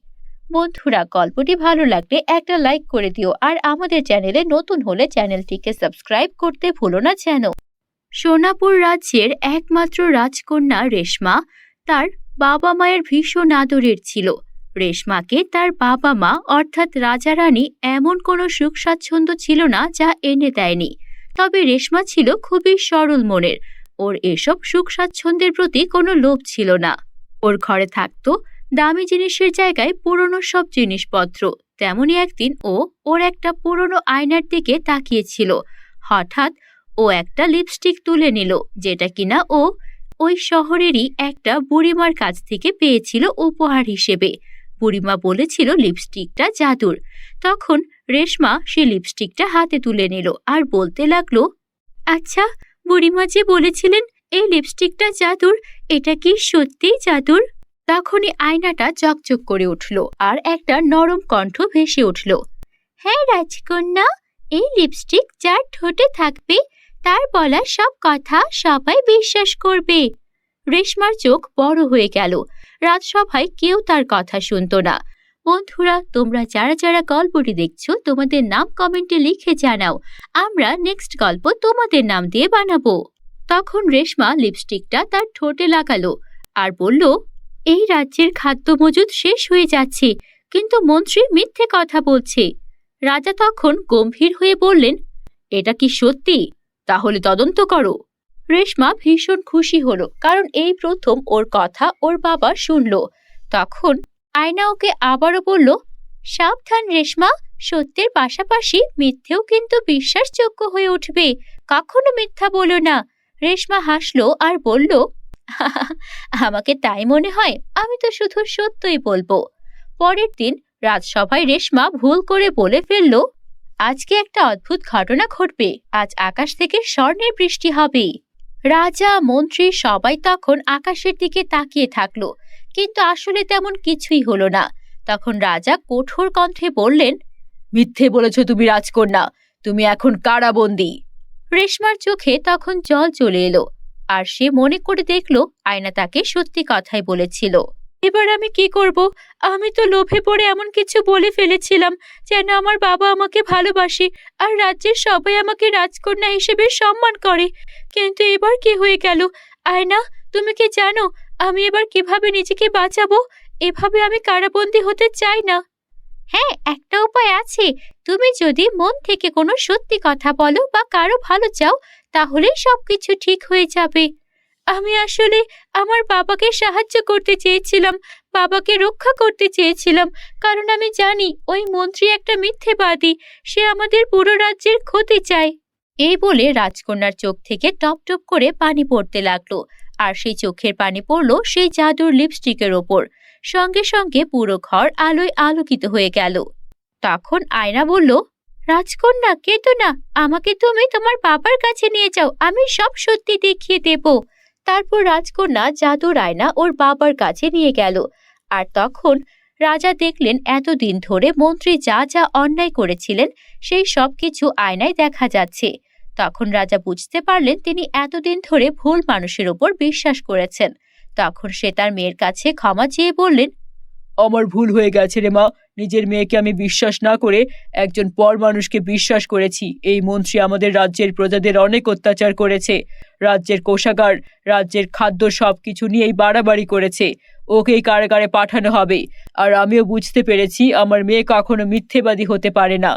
[SPEAKER 2] বন্ধুরা, গল্পটি ভালো লাগলে একটা লাইক করে দিও, আর আমাদের চ্যানেলে নতুন হলে চ্যানেলটিকে সাবস্ক্রাইব করতে ভুলো না যেন। সোনাপুর রাজ্যের একমাত্র রাজকন্যা রেশমা তার বাবা মায়ের ভীষণ আদরের ছিল। রেশমাকে তার বাবা মা অর্থাৎ রাজা রানী এমন কোনো সুখ স্বাচ্ছন্দ্য ছিল না যা এনে দেয়নি। তবে রেশমা ছিল খুবই সরল মনের। ওর এসব সুখ স্বাচ্ছন্দ্যের প্রতি কোনো লোভ ছিল না। ওর ঘরে থাকতো দামি জিনিসের জায়গায় পুরনো সব জিনিসপত্র। তেমনই একদিন ওর একটা পুরনো আয়নার দিকে তাকিয়েছিল। হঠাৎ ও একটা লিপস্টিক তুলে নিল, যেটা কিনা ওই শহরেরই একটা বুড়িমার কাছ থেকে পেয়েছিল উপহার হিসেবে। বুড়িমা বলেছিল লিপস্টিকটা জাদুর। তখন রেশমা সে লিপস্টিকটা হাতে তুলে নিল আর বলতে লাগলো, আচ্ছা, বুড়িমা যে বলেছিলেন এই লিপস্টিকটা জাদুর, এটা কি সত্যিই জাদুর? তখনই আয়নাটা চকচক করে উঠল আর একটা নরম কণ্ঠ ভেসে উঠল, হ্যাঁ রাজকন্যা, এই লিপস্টিক যার ঠোঁটে থাকবে তার বলা সব কথা সবাই বিশ্বাস করবে। রেশমার চোখ বড় হয়ে গেল। রাজসভায় কেউ তার কথা শুনতো না। বন্ধুরা, তোমরা যারা যারা গল্পটি দেখছো তোমাদের নাম কমেন্টে লিখে জানাও, আমরা নেক্সট গল্প তোমাদের নাম দিয়ে বানাবো। তখন রেশমা লিপস্টিকটা তার ঠোঁটে লাগালো আর বলল, এই রাজ্যের খাদ্য মজুদ শেষ হয়ে যাচ্ছে, কিন্তু মন্ত্রী মিথ্যে কথা বলছে। রাজা তখন গম্ভীর হয়ে বললেন, এটা কি সত্যি? তাহলে তদন্ত করো। রেশমা ভীষণ খুশি হলো, কারণ এই প্রথম ওর কথা ওর বাবা শুনল। তখন আয়না ওকে আবারও বলল, সাবধান রেশমা, সত্যের পাশাপাশি মিথ্যেও কিন্তু বিশ্বাসযোগ্য হয়ে উঠবে, কখনো মিথ্যা বলো না। রেশমা হাসলো আর বলল, আমাকে তাই মনে হয়, আমি তো শুধু সত্যই বলবো। পরের দিন রাজসভায় রেশমা ভুল করে বলে ফেলল, আজকে একটা অদ্ভুত ঘটনা ঘটবে, আজ আকাশ থেকে স্বর্ণের বৃষ্টি হবে। রাজা, মন্ত্রী সবাই তখন আকাশের দিকে তাকিয়ে থাকলো, কিন্তু আসলে তেমন কিছুই হলো না। তখন রাজা কঠোর কণ্ঠে বললেন, মিথ্যে বলেছ তুমি রাজকন্যা, তুমি এখন কারাবন্দী। রেশমার চোখে তখন জল চলে এলো, আর সে মনে করে দেখলো আয়না তাকে সত্যি কথাই বলেছিল। এবার আমি কি করব? আমি তো লোভে পড়ে এমন কিছু বলে ফেলেছিলাম যেন আমার বাবা আমাকে ভালোবাসে আর রাজ্যের সবাই আমাকে রাজকন্যা হিসেবে সম্মান করে। কিন্তু এবার কি হয়ে গেল? আয়না, তুমি কি জানো আমি এবার কিভাবে নিজেকে বাঁচাবো? এভাবে আমি কারাবন্দী হতে চাই না। হ্যাঁ, একটা উপায় আছে। তুমি যদি মন থেকে কোনো সত্যি কথা বলো বা কারো ভালো চাও, তাহলে সবকিছু ঠিক হয়ে যাবে। আমি আসলে আমার বাবাকে সাহায্য করতে চেয়েছিলাম, বাবাকে রক্ষা করতে চেয়েছিলাম, কারণ আমি জানি ওই মন্ত্রী একটা মিথ্যেবাদী, সে আমাদের পুরো রাজ্যের ক্ষতি চায়। এই বলে রাজকন্যার চোখ থেকে টপ টপ করে পানি পড়তে লাগলো, আর সেই চোখের পানি পড়লো সেই জাদুর লিপস্টিকের ওপর। সঙ্গে সঙ্গে পুরো ঘর আলোয় আলোকিত হয়ে গেল। তখন আয়না বলল, রাজকন্যা, কেঁদো না, আমাকে তুমি তোমার বাবার কাছে নিয়ে যাও, আমি সব সত্যি দেখিয়ে দেব। তারপর রাজকন্যা জাদুর আয়না ওর বাবার কাছে নিয়ে গেল। আর তখন রাজা দেখলেন এতদিন ধরে মন্ত্রী যা যা অন্যায় করেছিলেন সেই সব কিছু আয়নায় দেখা যাচ্ছে। তখন রাজা বুঝতে পারলেন তিনি এতদিন ধরে ভুল মানুষের ওপর বিশ্বাস করেছেন। তখন সে তার মেয়ের কাছে ক্ষমা চেয়ে বললেন,
[SPEAKER 3] আমার ভুল হয়ে গেছে রে মা, নিজের মেয়েকে আমি বিশ্বাস না করে একজন পর মানুষকে বিশ্বাস করেছি। এই মন্ত্রী আমাদের রাজ্যের প্রজাদের অনেক অত্যাচার করেছে, রাজ্যের কোষাগার, রাজ্যের খাদ্য সবকিছু নিয়েই বাড়াবাড়ি করেছে। ওকেই কারাগারে পাঠানো হবে। আর আমিও বুঝতে পেরেছি আমার মেয়ে কখনো মিথ্যেবাদী হতে পারে না।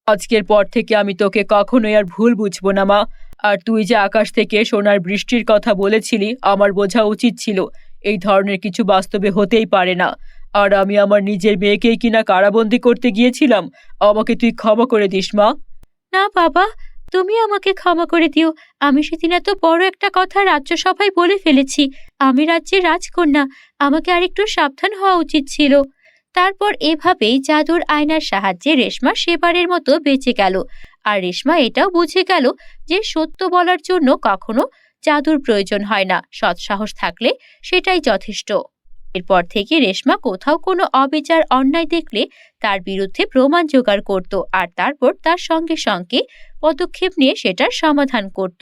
[SPEAKER 3] আজকের পর থেকে আমি তোকে কখনোই আর ভুল বুঝবো না মা। আর তুই যে আকাশ থেকে সোনার বৃষ্টির কথা বলেছিলি, আমার বোঝা উচিত ছিল এই ধরনের কিছু বাস্তবে হতেই পারে না। আর আমি আমার নিজের মেয়েকেই কিনা কারাবন্দি করতে গিয়েছিলাম। আমাকে তুই ক্ষমা করে দিস মা।
[SPEAKER 2] না বাবা, তুমি আমাকে ক্ষমা করে দিও। আমি সেদিন এত বড় একটা কথা রাজ্যসভায় বলে ফেলেছি। আমি রাজ্যের রাজকন্যা, আমাকে আরেকটু সাবধান হওয়া উচিত ছিল। তারপর এভাবেই জাদুর আয়নার সাহায্যে রেশমা সেবারের মতো বেঁচে গেল। আর রেশমা এটাও বুঝে গেল যে সত্য বলার জন্য কখনো জাদুর প্রয়োজন হয় না, সৎসাহস থাকলে সেটাই যথেষ্ট। এরপর থেকে রেশমা কোথাও কোনো অবিচার অন্যায় দেখলে তার বিরুদ্ধে প্রমাণ জোগাড় করত, আর তারপর তার সঙ্গে সঙ্গে পদক্ষেপ নিয়ে সেটার সমাধান করত।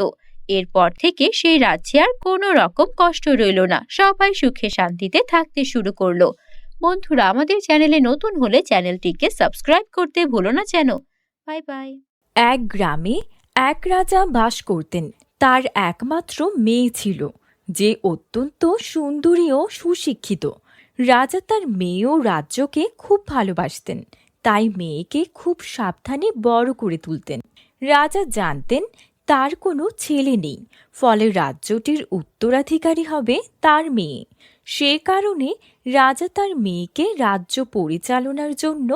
[SPEAKER 2] এরপর থেকে সেই রাজ্যে আর কোনো রকম কষ্ট রইল না, সবাই সুখে শান্তিতে থাকতে শুরু করলো। বন্ধুরা, আমাদের চ্যানেলে নতুন হলে চ্যানেলটিকে সাবস্ক্রাইব করতে ভুলো না যেন। Bye bye.
[SPEAKER 1] এক গ্রামে এক রাজা বাস করতেন। তার একমাত্র মেয়ে ছিল, যে অত্যন্ত সুন্দরী ও সুশিক্ষিত। রাজা তার মেয়ে ও রাজ্যকে খুব ভালোবাসতেন, তাই মেয়েকে খুব সাবধানে বড় করে তুলতেন। রাজা জানতেন তার কোনো ছেলে নেই, ফলে রাজ্যটির উত্তরাধিকারী হবে তার মেয়ে। সে কারণে রাজা তার মেয়েকে রাজ্য পরিচালনার জন্য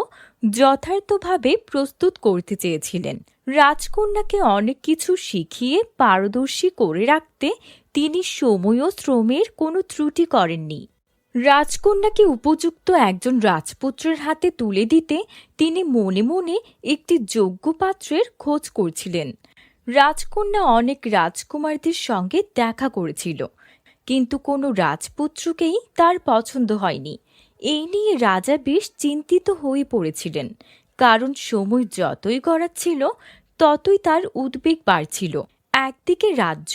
[SPEAKER 1] যথার্থভাবে প্রস্তুত করতে চেয়েছিলেন। রাজকন্যাকে অনেক কিছু শিখিয়ে পারদর্শী করে রাখতে তিনি সময় ও শ্রমের কোনো ত্রুটি করেননি। রাজকন্যাকে উপযুক্ত একজন রাজপুত্রের হাতে তুলে দিতে তিনি মনে মনে একটি যোগ্য পাত্রের খোঁজ করছিলেন। রাজকন্যা অনেক রাজকুমারদের সঙ্গে দেখা করেছিল, কিন্তু কোনো রাজপুত্রকেই তার পছন্দ হয়নি। এই নিয়ে রাজা বেশ চিন্তিত হয়ে পড়েছিলেন, কারণ সময় যতই গড়াচ্ছিল ততই তার উদ্বেগ বাড়ছিল। একদিকে রাজ্য,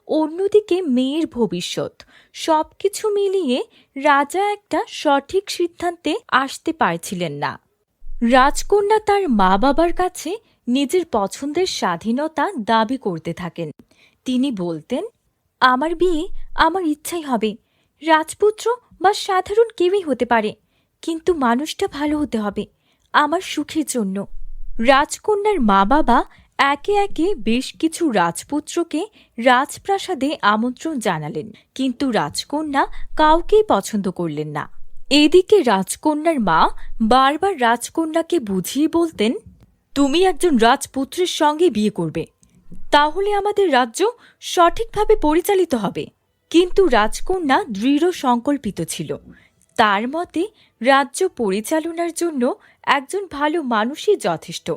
[SPEAKER 1] অন্যদিকে মেয়ের ভবিষ্যৎ, সবকিছু মিলিয়ে রাজা একটা সঠিক সিদ্ধান্তে আসতে পারছিলেন না। রাজকন্যা তার মা বাবার কাছে নিজের পছন্দের স্বাধীনতা দাবি করতে থাকেন। তিনি বলতেন, আমার বিয়ে আমার ইচ্ছাই হবে, রাজপুত্র বা সাধারণ কেউই হতে পারে, কিন্তু মানুষটা ভালো হতে হবে, আমার সুখের জন্য। রাজকন্যার মা বাবা একে একে বেশ কিছু রাজপুত্রকে রাজপ্রাসাদে আমন্ত্রণ জানালেন, কিন্তু রাজকন্যা কাউকেই পছন্দ করলেন না। এদিকে রাজকন্যার মা বারবার রাজকন্যাকে বুঝিয়ে বলতেন, তুমি একজন রাজপুত্রের সঙ্গে বিয়ে করবে, তাহলে আমাদের রাজ্য সঠিকভাবে পরিচালিত হবে। কিন্তু রাজকন্যা দৃঢ় সংকল্পিত ছিল। তার মতে রাজ্য পরিচালনার জন্য একজন ভালো মানুষই যথেষ্ট,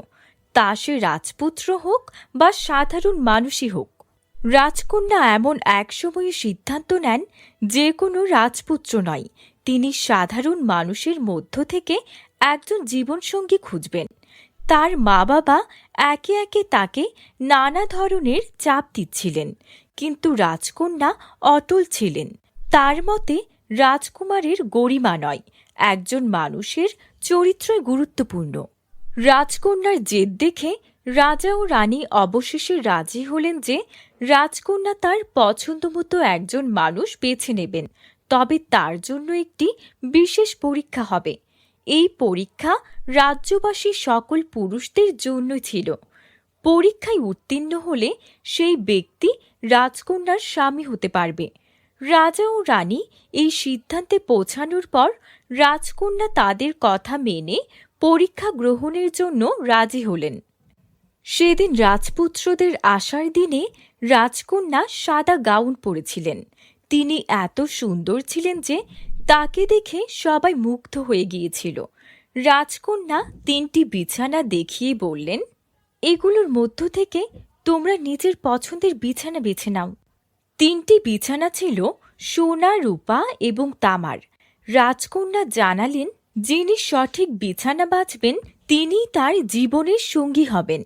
[SPEAKER 1] তা সে রাজপুত্র হোক বা সাধারণ মানুষই হোক। রাজকন্যা এমন এক সময়ে সিদ্ধান্ত নেন, যে কোনো রাজপুত্র নয়, তিনি সাধারণ মানুষের মধ্য থেকে একজন জীবনসঙ্গী খুঁজবেন। তার মা বাবা একে একে তাকে নানা ধরনের চাপ দিচ্ছিলেন, কিন্তু রাজকন্যা অটল ছিলেন। তার মতে রাজকুমারের গরিমা নয়, একজন মানুষের চরিত্রই গুরুত্বপূর্ণ। রাজকন্যার জেদ দেখে রাজা ও রানী অবশেষে রাজি হলেন যে রাজকন্যা তার পছন্দমতো একজন মানুষ বেছে নেবেন, তবে তার জন্য একটি বিশেষ পরীক্ষা হবে। এই পরীক্ষা রাজ্যবাসী সকল পুরুষদের জন্য ছিল। পরীক্ষায় উত্তীর্ণ হলে সেই ব্যক্তি রাজকন্যার স্বামী হতে পারবে। রাজা ও রানী এই সিদ্ধান্তে পৌঁছানোর পর রাজকন্যা তাদের কথা মেনে পরীক্ষা গ্রহণের জন্য রাজি হলেন। সেদিন রাজপুত্রদের আসার দিনে রাজকন্যা সাদা গাউন পরেছিলেন। তিনি এত সুন্দর ছিলেন যে তাকে দেখে সবাই মুগ্ধ হয়ে গিয়েছিল। রাজকন্যা 3টি বিছানা দেখিয়ে বললেন, এগুলোর মধ্য থেকে তোমরা নিজের পছন্দের বিছানা বেছে নাও। 3টি বিছানা ছিল সোনা, রূপা এবং তামার। রাজকন্যা জানালেন, যিনি সঠিক বিছানা বাছবেন তিনিই তার জীবনের সঙ্গী হবেন।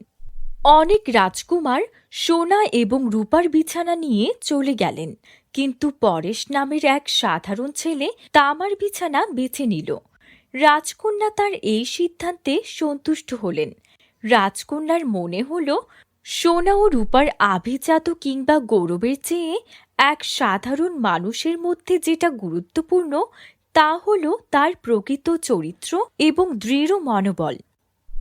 [SPEAKER 1] অনেক রাজকুমার সোনা এবং রূপার বিছানা নিয়ে চলে গেলেন, কিন্তু পরেশ নামের এক সাধারণ ছেলে তামার বিছানা বেছে নিল। রাজকন্যা তার এই সিদ্ধান্তে সন্তুষ্ট হলেন। রাজকন্যার মনে হল, সোনা ও রূপার আভিজাত কিংবা গৌরবের চেয়ে এক সাধারণ মানুষের মধ্যে যেটা গুরুত্বপূর্ণ তা হল তার প্রকৃত চরিত্র এবং দৃঢ় মনোবল।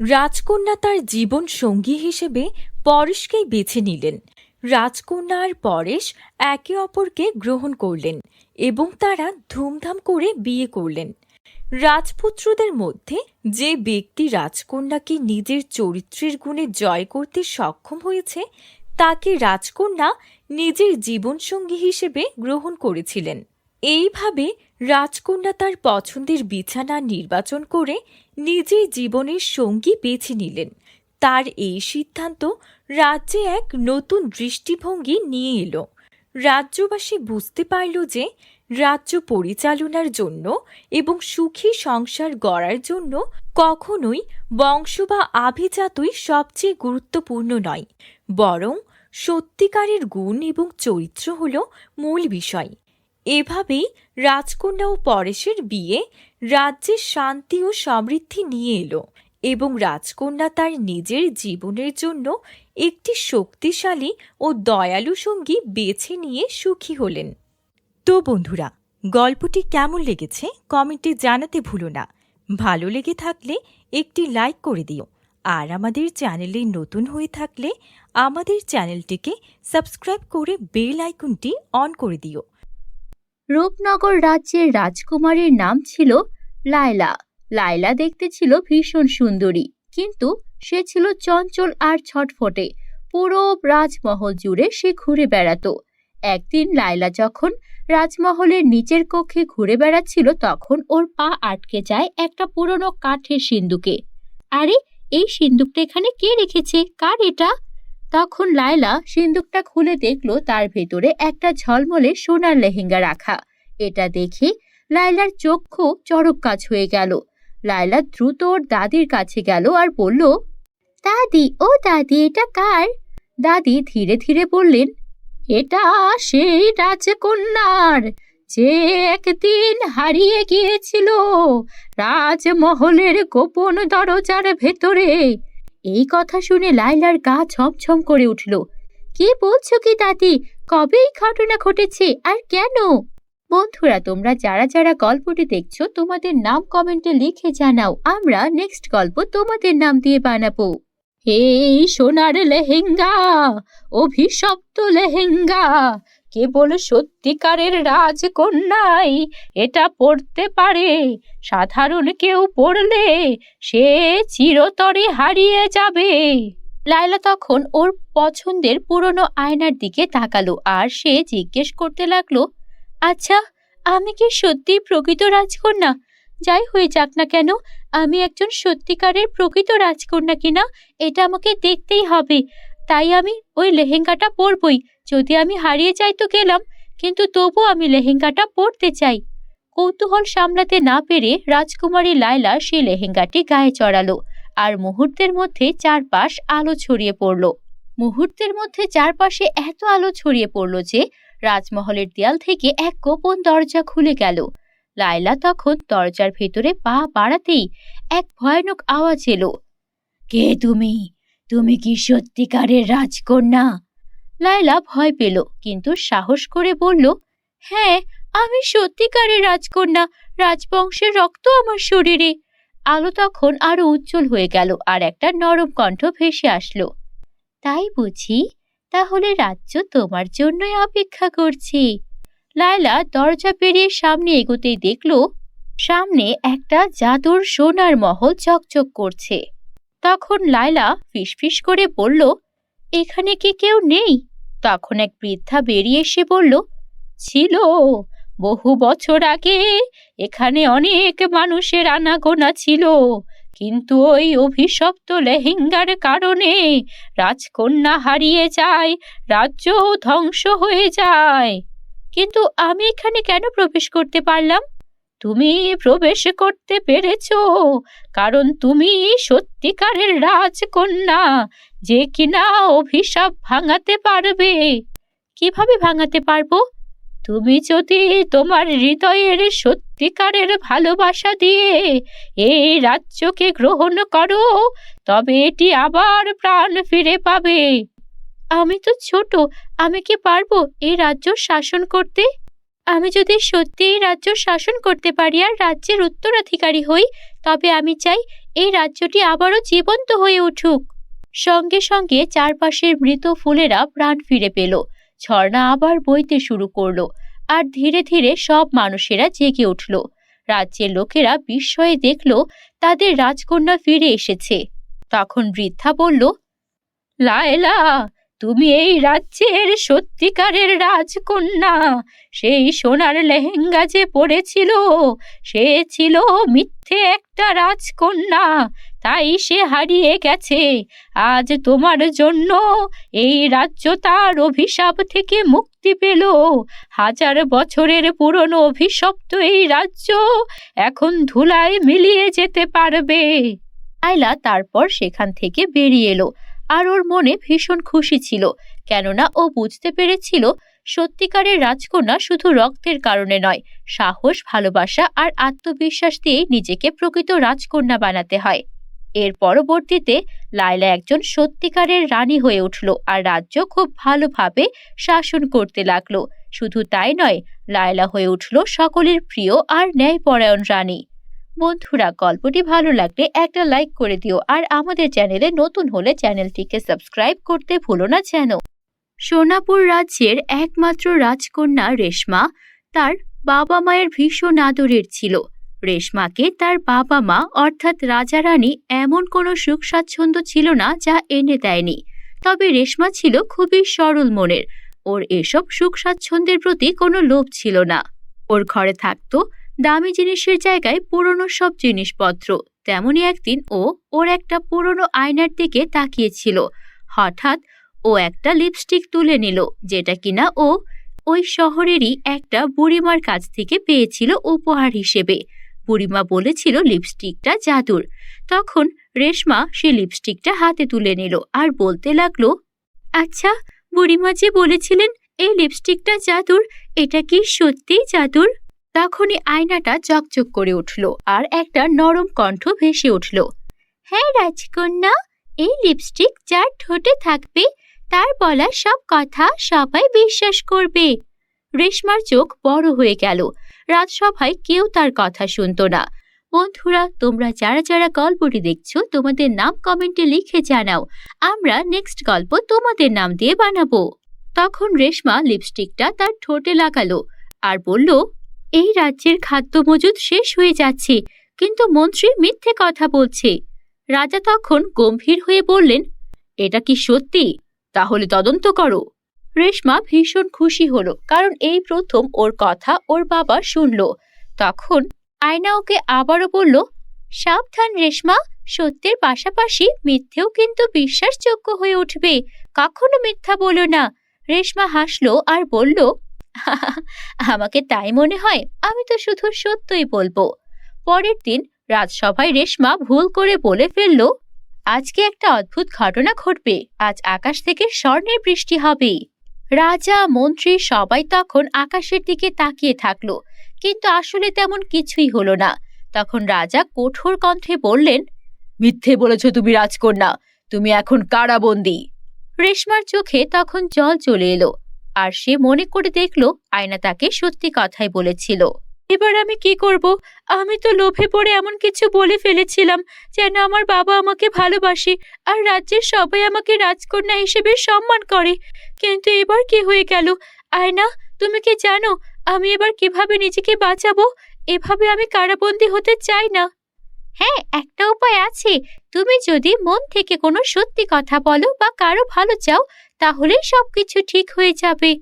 [SPEAKER 1] রাজকন্যা তার জীবন সঙ্গী হিসেবে পরেশকেই বেছে নিলেন। রাজকন্যা আর পরেশ একে অপরকে গ্রহণ করলেন এবং তারা ধুমধাম করে বিয়ে করলেন। রাজপুত্রদের মধ্যে যে ব্যক্তি রাজকন্যাকে নিজের চরিত্রের গুণে জয় করতে সক্ষম হয়েছে তাকে রাজকন্যা নিজের জীবনসঙ্গী হিসেবে গ্রহণ করেছিলেন। এইভাবে রাজকন্যা তার পছন্দের বিছানা নির্বাচন করে নিজের জীবনের সঙ্গী বেছে নিলেন। তার এই সিদ্ধান্ত রাজ্যে এক নতুন দৃষ্টিভঙ্গি নিয়ে এলো। রাজ্যবাসী বুঝতে পারল যে রাজ্য পরিচালনার জন্য এবং সুখী সংসার গড়ার জন্য কখনোই বংশ বা আভিজাতই সবচেয়ে গুরুত্বপূর্ণ নয়, বরং সত্যিকারের গুণ এবং চরিত্র হল মূল বিষয়। এভাবেই রাজকন্যা ও পরেশের বিয়ে রাজ্যে শান্তি ও সমৃদ্ধি নিয়ে এলো এবং রাজকন্যা তার নিজের জীবনের জন্য একটি শক্তিশালী ও দয়ালু সঙ্গী বেছে নিয়ে সুখী হলেন। তো বন্ধুরা, গল্পটি কেমন লেগেছে কমেন্টে জানাতে ভুলো না। ভালো লেগে থাকলে একটি লাইক করে দিও, আর আমাদের চ্যানেলে নতুন হয়ে থাকলে আমাদের চ্যানেলটিকে সাবস্ক্রাইব করে বেল আইকনটি অন করে দিও।
[SPEAKER 2] রূপনগর রাজ্যের রাজকুমারীর নাম ছিল লায়লা। লায়লা দেখতে ছিল ভীষণ সুন্দরী, কিন্তু সে ছিল চঞ্চল আর ছটফটে। পুরো রাজমহল জুড়ে সে ঘুরে বেড়াতো। একদিন লায়লা যখন রাজমহলের নিচের কক্ষে ঘুরে বেড়াচ্ছিল, তখন ওর পা আটকে যায় একটা পুরনো কাঠের সিন্দুকে। আরে, এই সিন্দুকটা এখানে কে রেখেছে? কার এটা? তখন লায়লা সিন্দুকটা খুলে দেখলো তার ভেতরে একটা ঝলমলে সোনার লেহেঙ্গা রাখা। এটা দেখে লায়লার চক্ষু চড়ক কাজ হয়ে গেল। লায়লা দ্রুত ওর দাদির কাছে গেল আর বলল, দাদি, ও দাদি, এটা কার? দাদি ধীরে ধীরে বললেন, এটা সেই রাজকন্যার, যে একদিন হারিয়ে গিয়েছিল রাজমহলের গোপন দরজার ভেতরে। এই কথা শুনে লায়লার গা ছমছম করে উঠল। কি বলছো কি দাদি? কবে এই ঘটনা ঘটেছে আর কেন? বন্ধুরা, তোমরা যারা যারা গল্পটি দেখছো তোমাদের নাম কমেন্টে লিখে জানাও। আমরা নেক্সট গল্প তোমাদের নাম দিয়ে বানাবো। এই সোনার লেহেঙ্গা, অভিশপ্ত লেহেঙ্গা, কেবল সত্যিকারের রাজকন্যাই এটা পরতে পারে। সাধারণ কেউ পরলে সে চিরতরে হারিয়ে যাবে। লায়লা তখন ওর পছন্দের পুরনো আয়নার দিকে তাকালো আর সে জিজ্ঞেস করতে লাগলো, আচ্ছা, আমি কি সত্যি প্রকৃত রাজকন্যা? যাই হয়ে যাক না কেন, আমি একজন সত্যিকারের প্রকৃত রাজকন্যা কিনা এটা আমাকে দেখতেই হবে। তাই আমি ওই লেহেঙ্গাটা পরবই। যদি আমি হারিয়ে যাই তো গেলাম, কিন্তু তবু আমি লেহেঙ্গাটা পরতে চাই। কৌতূহল সামলাতে না পেরে রাজকুমারী লায়লা সেই লেহেঙ্গাটি গায়ে চড়ালো, আর মুহূর্তের মধ্যে চারপাশ আলো ছড়িয়ে পড়ল। মুহূর্তের মধ্যে চারপাশে এত আলো ছড়িয়ে পড়ল যে রাজমহলের দেয়াল থেকে এক গোপন দরজা খুলে গেল। লায়লা তখন দরজার ভেতরে পা বাড়াতেই এক ভয়ানক আওয়াজ এলো। কে তুমি? তুমি কি সত্যিকারের রাজকন্যা? লায়লা ভয় পেল, কিন্তু সাহস করে বলল, হ্যাঁ, আমি সত্যিকারের রাজকন্যা। রাজবংশের রক্ত আমার শরীরে। আলো তখন আরো উজ্জ্বল হয়ে গেল আর একটা নরম কণ্ঠ ভেসে আসলো। তাই বুঝি? তাহলে রাজ্য তোমার জন্যই অপেক্ষা করছে। লায়লা দরজা পেরিয়ে সামনে এগোতেই দেখল সামনে একটা জাদুর সোনার মহল চকচক করছে। তখন লায়লা ফিসফিস করে বলল, এখানে কি কেউ নেই? তখন এক বৃদ্ধা বেরিয়ে এসে বলল, ছিল। বহু বছর আগে এখানে অনেক মানুষের আনাগোনা ছিল, কিন্তু ওই অভিশপ্ত লেহেঙ্গার কারণে রাজকন্যা হারিয়ে যায়, রাজ্য ধ্বংস হয়ে যায়। কিন্তু আমি এখানে কেন প্রবেশ করতে পারলাম? তুমি প্রবেশ করতে পেরেছো কারণ তুমি সত্যিকারের রাজকন্যা, যে কিনা অভিশাপ ভাঙাতে পারবে। কিভাবে ভাঙাতে পারবো? তুমি যদি তোমার হৃদয়ের সত্যিকারের ভালোবাসা দিয়ে এই রাজ্যকে গ্রহণ করো, তবে এটি আবার প্রাণ ফিরে পাবে। আমি তো ছোট, আমি কি পারবো এই রাজ্য শাসন করতে? আমি যদি সত্যি এই রাজ্য শাসন করতে পারি আর রাজ্যের উত্তরাধিকারী হই, তবে আমি চাই এই রাজ্যটি আবারও জীবন্ত হয়ে উঠুক। সঙ্গে সঙ্গে চারপাশের মৃত ফুলেরা প্রাণ ফিরে পেল। ঝর্ণা আবার বইতে শুরু করলো আর ধীরে ধীরে সব মানুষেরা জেগে উঠল। রাজ্যের লোকেরা বিস্ময়ে দেখল তাদের রাজকন্যা ফিরে এসেছে। তখন বৃদ্ধা বলল, লায়লা, তুমি এই রাজ্যের সত্যিকারের রাজকন্যা। সেই সোনার লেহেঙ্গা যে পরেছিল সে ছিল মিথ্যে একটা রাজকন্যা, তাই সে হারিয়ে গেছে। আজ তোমার জন্য এই রাজ্য তার অভিশাপ থেকে মুক্তি পেল। 1000 বছরের পুরনো অভিশপ্ত এই রাজ্য এখন ধুলায় মিলিয়ে যেতে পারবে। লায়লা তারপর সেখান থেকে বেরিয়ে এলো, আর ওর মনে ভীষণ খুশি ছিল, কেননা ও বুঝতে পেরেছিল সত্যিকারের রাজকন্যা শুধু রক্তের কারণে নয়, সাহস, ভালোবাসা আর আত্মবিশ্বাস দিয়ে নিজেকে প্রকৃত রাজকন্যা বানাতে হয়। এর পরবর্তীতে লায়লা একজন সত্যিকারের রানী হয়ে উঠল আর রাজ্য খুব ভালোভাবে শাসন করতে লাগলো। শুধু তাই নয়, লায়লা হয়ে উঠল সকলের প্রিয় আর ন্যায়পরায়ণ রানী। বন্ধুরা, গল্পটি ভালো লাগলে একটা লাইক করে দিও, আর আমাদের চ্যানেলে নতুন হলে চ্যানেলটিকে সাবস্ক্রাইব করতে ভুলো না যেন। সোনাপুর রাজ্যের একমাত্র রাজকন্যা রেশমা তার বাবা মায়ের ভীষণ আদরের ছিল। রেশমাকে তার বাবা মা অর্থাৎ রাজা রানী এমন কোনো সুখ স্বাচ্ছন্দ্য ছিল না যা এনে দেয়নি। তবে রেশমা ছিল খুবই সরল মনের। ওর এসব সুখ স্বাচ্ছন্দ্যের প্রতি কোনো লোভ ছিল না। ওর ঘরে থাকতো দামি জিনিসের জায়গায় পুরনো সব জিনিসপত্র। তেমনই একদিন ওর একটা পুরনো আয়নার দিকে তাকিয়েছিল। হঠাৎ ও একটা লিপস্টিক তুলে নিল, যেটা কিনা ওই শহরেরই একটা বুড়িমার কাছ থেকে পেয়েছিল উপহার হিসেবে। বুড়িমা বলেছিল লিপস্টিকটা জাদুর। তখন রেশমা সে লিপস্টিকটা হাতে তুলে নিল আর বলতে লাগলো, আচ্ছা, বুড়িমা যে বলেছিলেন এই লিপস্টিকটা জাদুর, এটা কি সত্যিই জাদুর? তখনই আয়নাটা চকচক করে উঠল আর একটা নরম কণ্ঠ ভেসে উঠল, হ্যাঁ রাজকন্যা, এই লিপস্টিক যার ঠোঁটে থাকবে তার বলা সব কথা সবাই বিশ্বাস করবে। রেশমার চোখ বড় হয়ে গেল। রাজসভায় কেউ তার কথা শুনতো না। বন্ধুরা, তোমরা যারা যারা গল্পটি দেখছো তোমাদের নাম কমেন্টে লিখে জানাও, আমরা নেক্সট গল্প তোমাদের নাম দিয়ে বানাবো। তখন রেশমা লিপস্টিকটা তার ঠোঁটে লাগালো আর বলল, এই রাজ্যের খাদ্য মজুদ শেষ হয়ে যাচ্ছে, কিন্তু মন্ত্রী মিথ্যে কথা বলছে। রাজা তখন গম্ভীর হয়ে বললেন, এটা কি সত্যি? তাহলে তদন্ত করো। রেশমা ভীষণ খুশি হলো, কারণ এই প্রথম ওর কথা ওর বাবা শুনল। তখন আয়না ওকে আবারও বলল, সাবধান রেশমা, সত্যের পাশাপাশি মিথ্যেও কিন্তু বিশ্বাসযোগ্য হয়ে উঠবে, কখনো মিথ্যা বলো না। রেশমা হাসলো আর বলল, আমাকে তাই মনে হয়, আমি তো শুধু সত্যই বলবো। পরের দিন রাজসভায় রেশমা ভুল করে বলে ফেলল, আজকে একটা অদ্ভুত ঘটনা ঘটবে, আজ আকাশ থেকে স্বর্ণের বৃষ্টি হবে। রাজা, মন্ত্রী সবাই তখন আকাশের দিকে তাকিয়ে থাকলো, কিন্তু আসলে তেমন কিছুই হলো না। তখন রাজা কঠোর কণ্ঠে বললেন, মিথ্যে বলেছ তুমি রাজকন্যা, তুমি এখন কারাবন্দী। রেশমার চোখে তখন জল চলে এলো, আর সে মনে করে দেখলো আয়না তাকে সত্যি কথাই বলেছিল। এবার আমি কি করব? আমি তো লোভে পড়ে এমন কিছু বলে ফেলেছিলাম যেন আমার বাবা আমাকে ভালোবাসে আর রাজ্যের সবাই আমাকে রাজকন্যা হিসেবে সম্মান করে। কিন্তু এবার কি হয়ে গেল? আয়না, তুমি কি জানো আমি এবার কিভাবে নিজেকে বাঁচাবো? এভাবে আমি কারাবন্দী হতে চাই না। হ্যাঁ, একটা উপায় আছে। তুমি যদি মন থেকে কোনো সত্যি কথা বলো বা কারো ভালো চাও, তাহলে সবকিছু ঠিক হয়ে যাবে।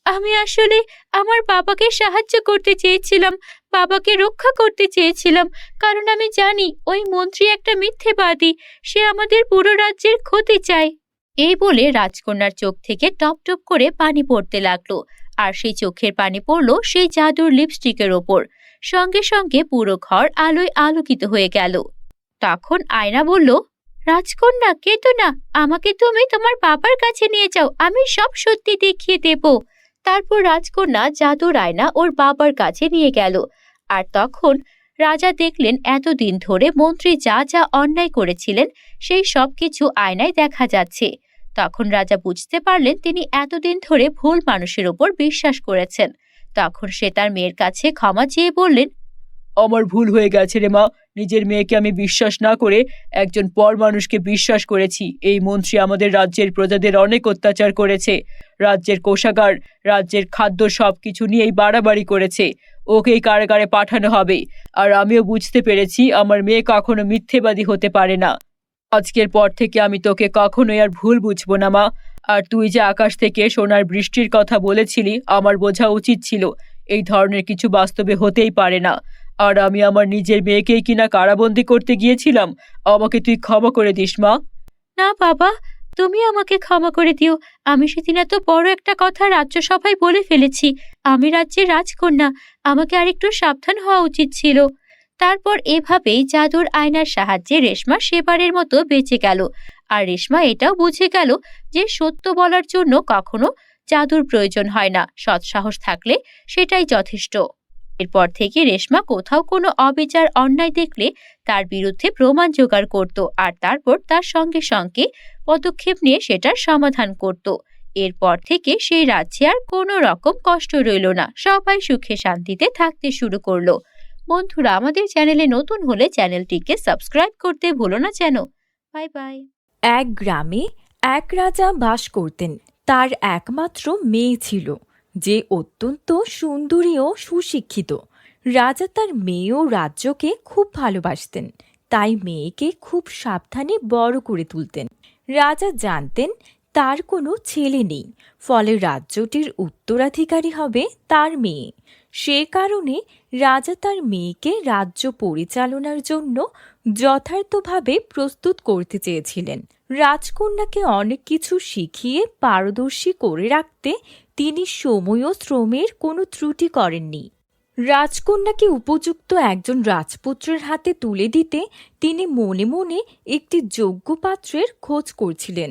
[SPEAKER 2] আমি আসলে আমার বাবাকে সাহায্য করতে চেয়েছিলাম, বাবাকে রক্ষা করতে চেয়েছিলাম, কারণ আমি জানি ওই মন্ত্রী একটা মিথ্যেবাদী, সে আমাদের পুরো রাজ্যের ক্ষতি চায়। এই বলে রাজকন্যার চোখ থেকে টপ টপ করে পানি পড়তে লাগলো, আর সেই চোখের পানি পড়লো সেই জাদুর লিপস্টিকের ওপর। সঙ্গে সঙ্গে পুরো ঘর আলোয় আলোকিত হয়ে গেল। তখন আয়না বলল, রাজকন্যা, কেঁদো না, আমাকে তুমি তোমার বাবার কাছে নিয়ে যাও, আমি সব সত্যি দেখিয়ে দেব। তারপর রাজকন্যা জাদুর আয়না ওর বাবার কাছে নিয়ে গেল। আর তখন রাজা দেখলেন এতদিন ধরে মন্ত্রী যা যা অন্যায় করেছিলেন সেই সব কিছু আয়নায় দেখা যাচ্ছে। তখন রাজা বুঝতে পারলেন তিনি এতদিন ধরে ভুল মানুষের ওপর বিশ্বাস করেছেন। তখন সে তার মেয়ের কাছে ক্ষমা চেয়ে বললেন,
[SPEAKER 3] আমার ভুল হয়ে গেছে রে মা, নিজের মেয়েকে আমি বিশ্বাস না করে একজন পর মানুষকে বিশ্বাস করেছি। এই মন্ত্রী আমাদের রাজ্যের প্রজাদের অনেক অত্যাচার করেছে। রাজ্যের কোষাগার, রাজ্যের খাদ্য সবকিছু নিয়েই বাড়াবাড়ি করেছে। ওকেই কারাগারে পাঠানো হবে। আর আমিও বুঝতে পেরেছি আমার মেয়ে কখনো মিথ্যেবাদী হতে পারে না। আজকের পর থেকে আমি তোকে কখনোই আর ভুল বুঝবো না মা। আর তুই যে আকাশ থেকে সোনার বৃষ্টির কথা বলেছিলি, আমার বোঝা উচিত ছিল এই ধরনের কিছু বাস্তবে হতেই পারে না। আর আমি আমার নিজের মেয়েকেই কিনা কারাবন্দী করতে গিয়েছিলাম। আমাকে তুই ক্ষমা করে দিস মা।
[SPEAKER 2] না বাবা, তুমি আমাকে ক্ষমা করে দিও। আমি সেদিন এত বড় একটা কথা রাজ্যসভায় বলে ফেলেছি। আমি রাজ্যের রাজকন্যা, আমাকে আরেকটু সাবধান হওয়া উচিত ছিল। তারপর এভাবেই জাদুর আয়নার সাহায্যে রেশমা সেবারের মতো বেঁচে গেল। আর রেশমা এটাও বুঝে গেল যে সত্য বলার জন্য কখনো জাদুর প্রয়োজন হয় না, সৎসাহস থাকলে সেটাই যথেষ্ট। এরপর থেকে রেশমা কোথাও কোনো অবিচার অন্যায় দেখলে তার বিরুদ্ধে প্রমাণ জোগাড় করত, আর তারপর তার সঙ্গে সঙ্গে পদক্ষেপ নিয়ে সেটার সমাধান করত। এরপর থেকে সেই রাজ্যে আর কোনো রকম কষ্ট রইল না, সবাই সুখে শান্তিতে থাকতে শুরু করলো। বন্ধুরা, আমাদের চ্যানেলে নতুন হলে চ্যানেলটিকে সাবস্ক্রাইব করতে ভুলো না যেন। Bye bye.
[SPEAKER 1] এক গ্রামে এক রাজা বাস করতেন। তার একমাত্র মেয়ে ছিল, যে অত্যন্ত সুন্দরী ও সুশিক্ষিত। রাজা তার মেয়ে ও রাজ্যকে খুব ভালোবাসতেন, তাই মেয়েকে খুব সাবধানে বড় করে তুলতেন। রাজা জানতেন তার কোনো ছেলে নেই, ফলে রাজ্যটির উত্তরাধিকারী হবে তার মেয়ে। সে কারণে রাজা তার মেয়েকে রাজ্য পরিচালনার জন্য যথার্থভাবে প্রস্তুত করতে চেয়েছিলেন। রাজকন্যাকে অনেক কিছু শিখিয়ে পারদর্শী করে রাখতে তিনি সময় ও শ্রমের কোনো ত্রুটি করেননি। রাজকন্যাকে উপযুক্ত একজন রাজপুত্রের হাতে তুলে দিতে তিনি মনে মনে একটি যোগ্য পাত্রের খোঁজ করছিলেন।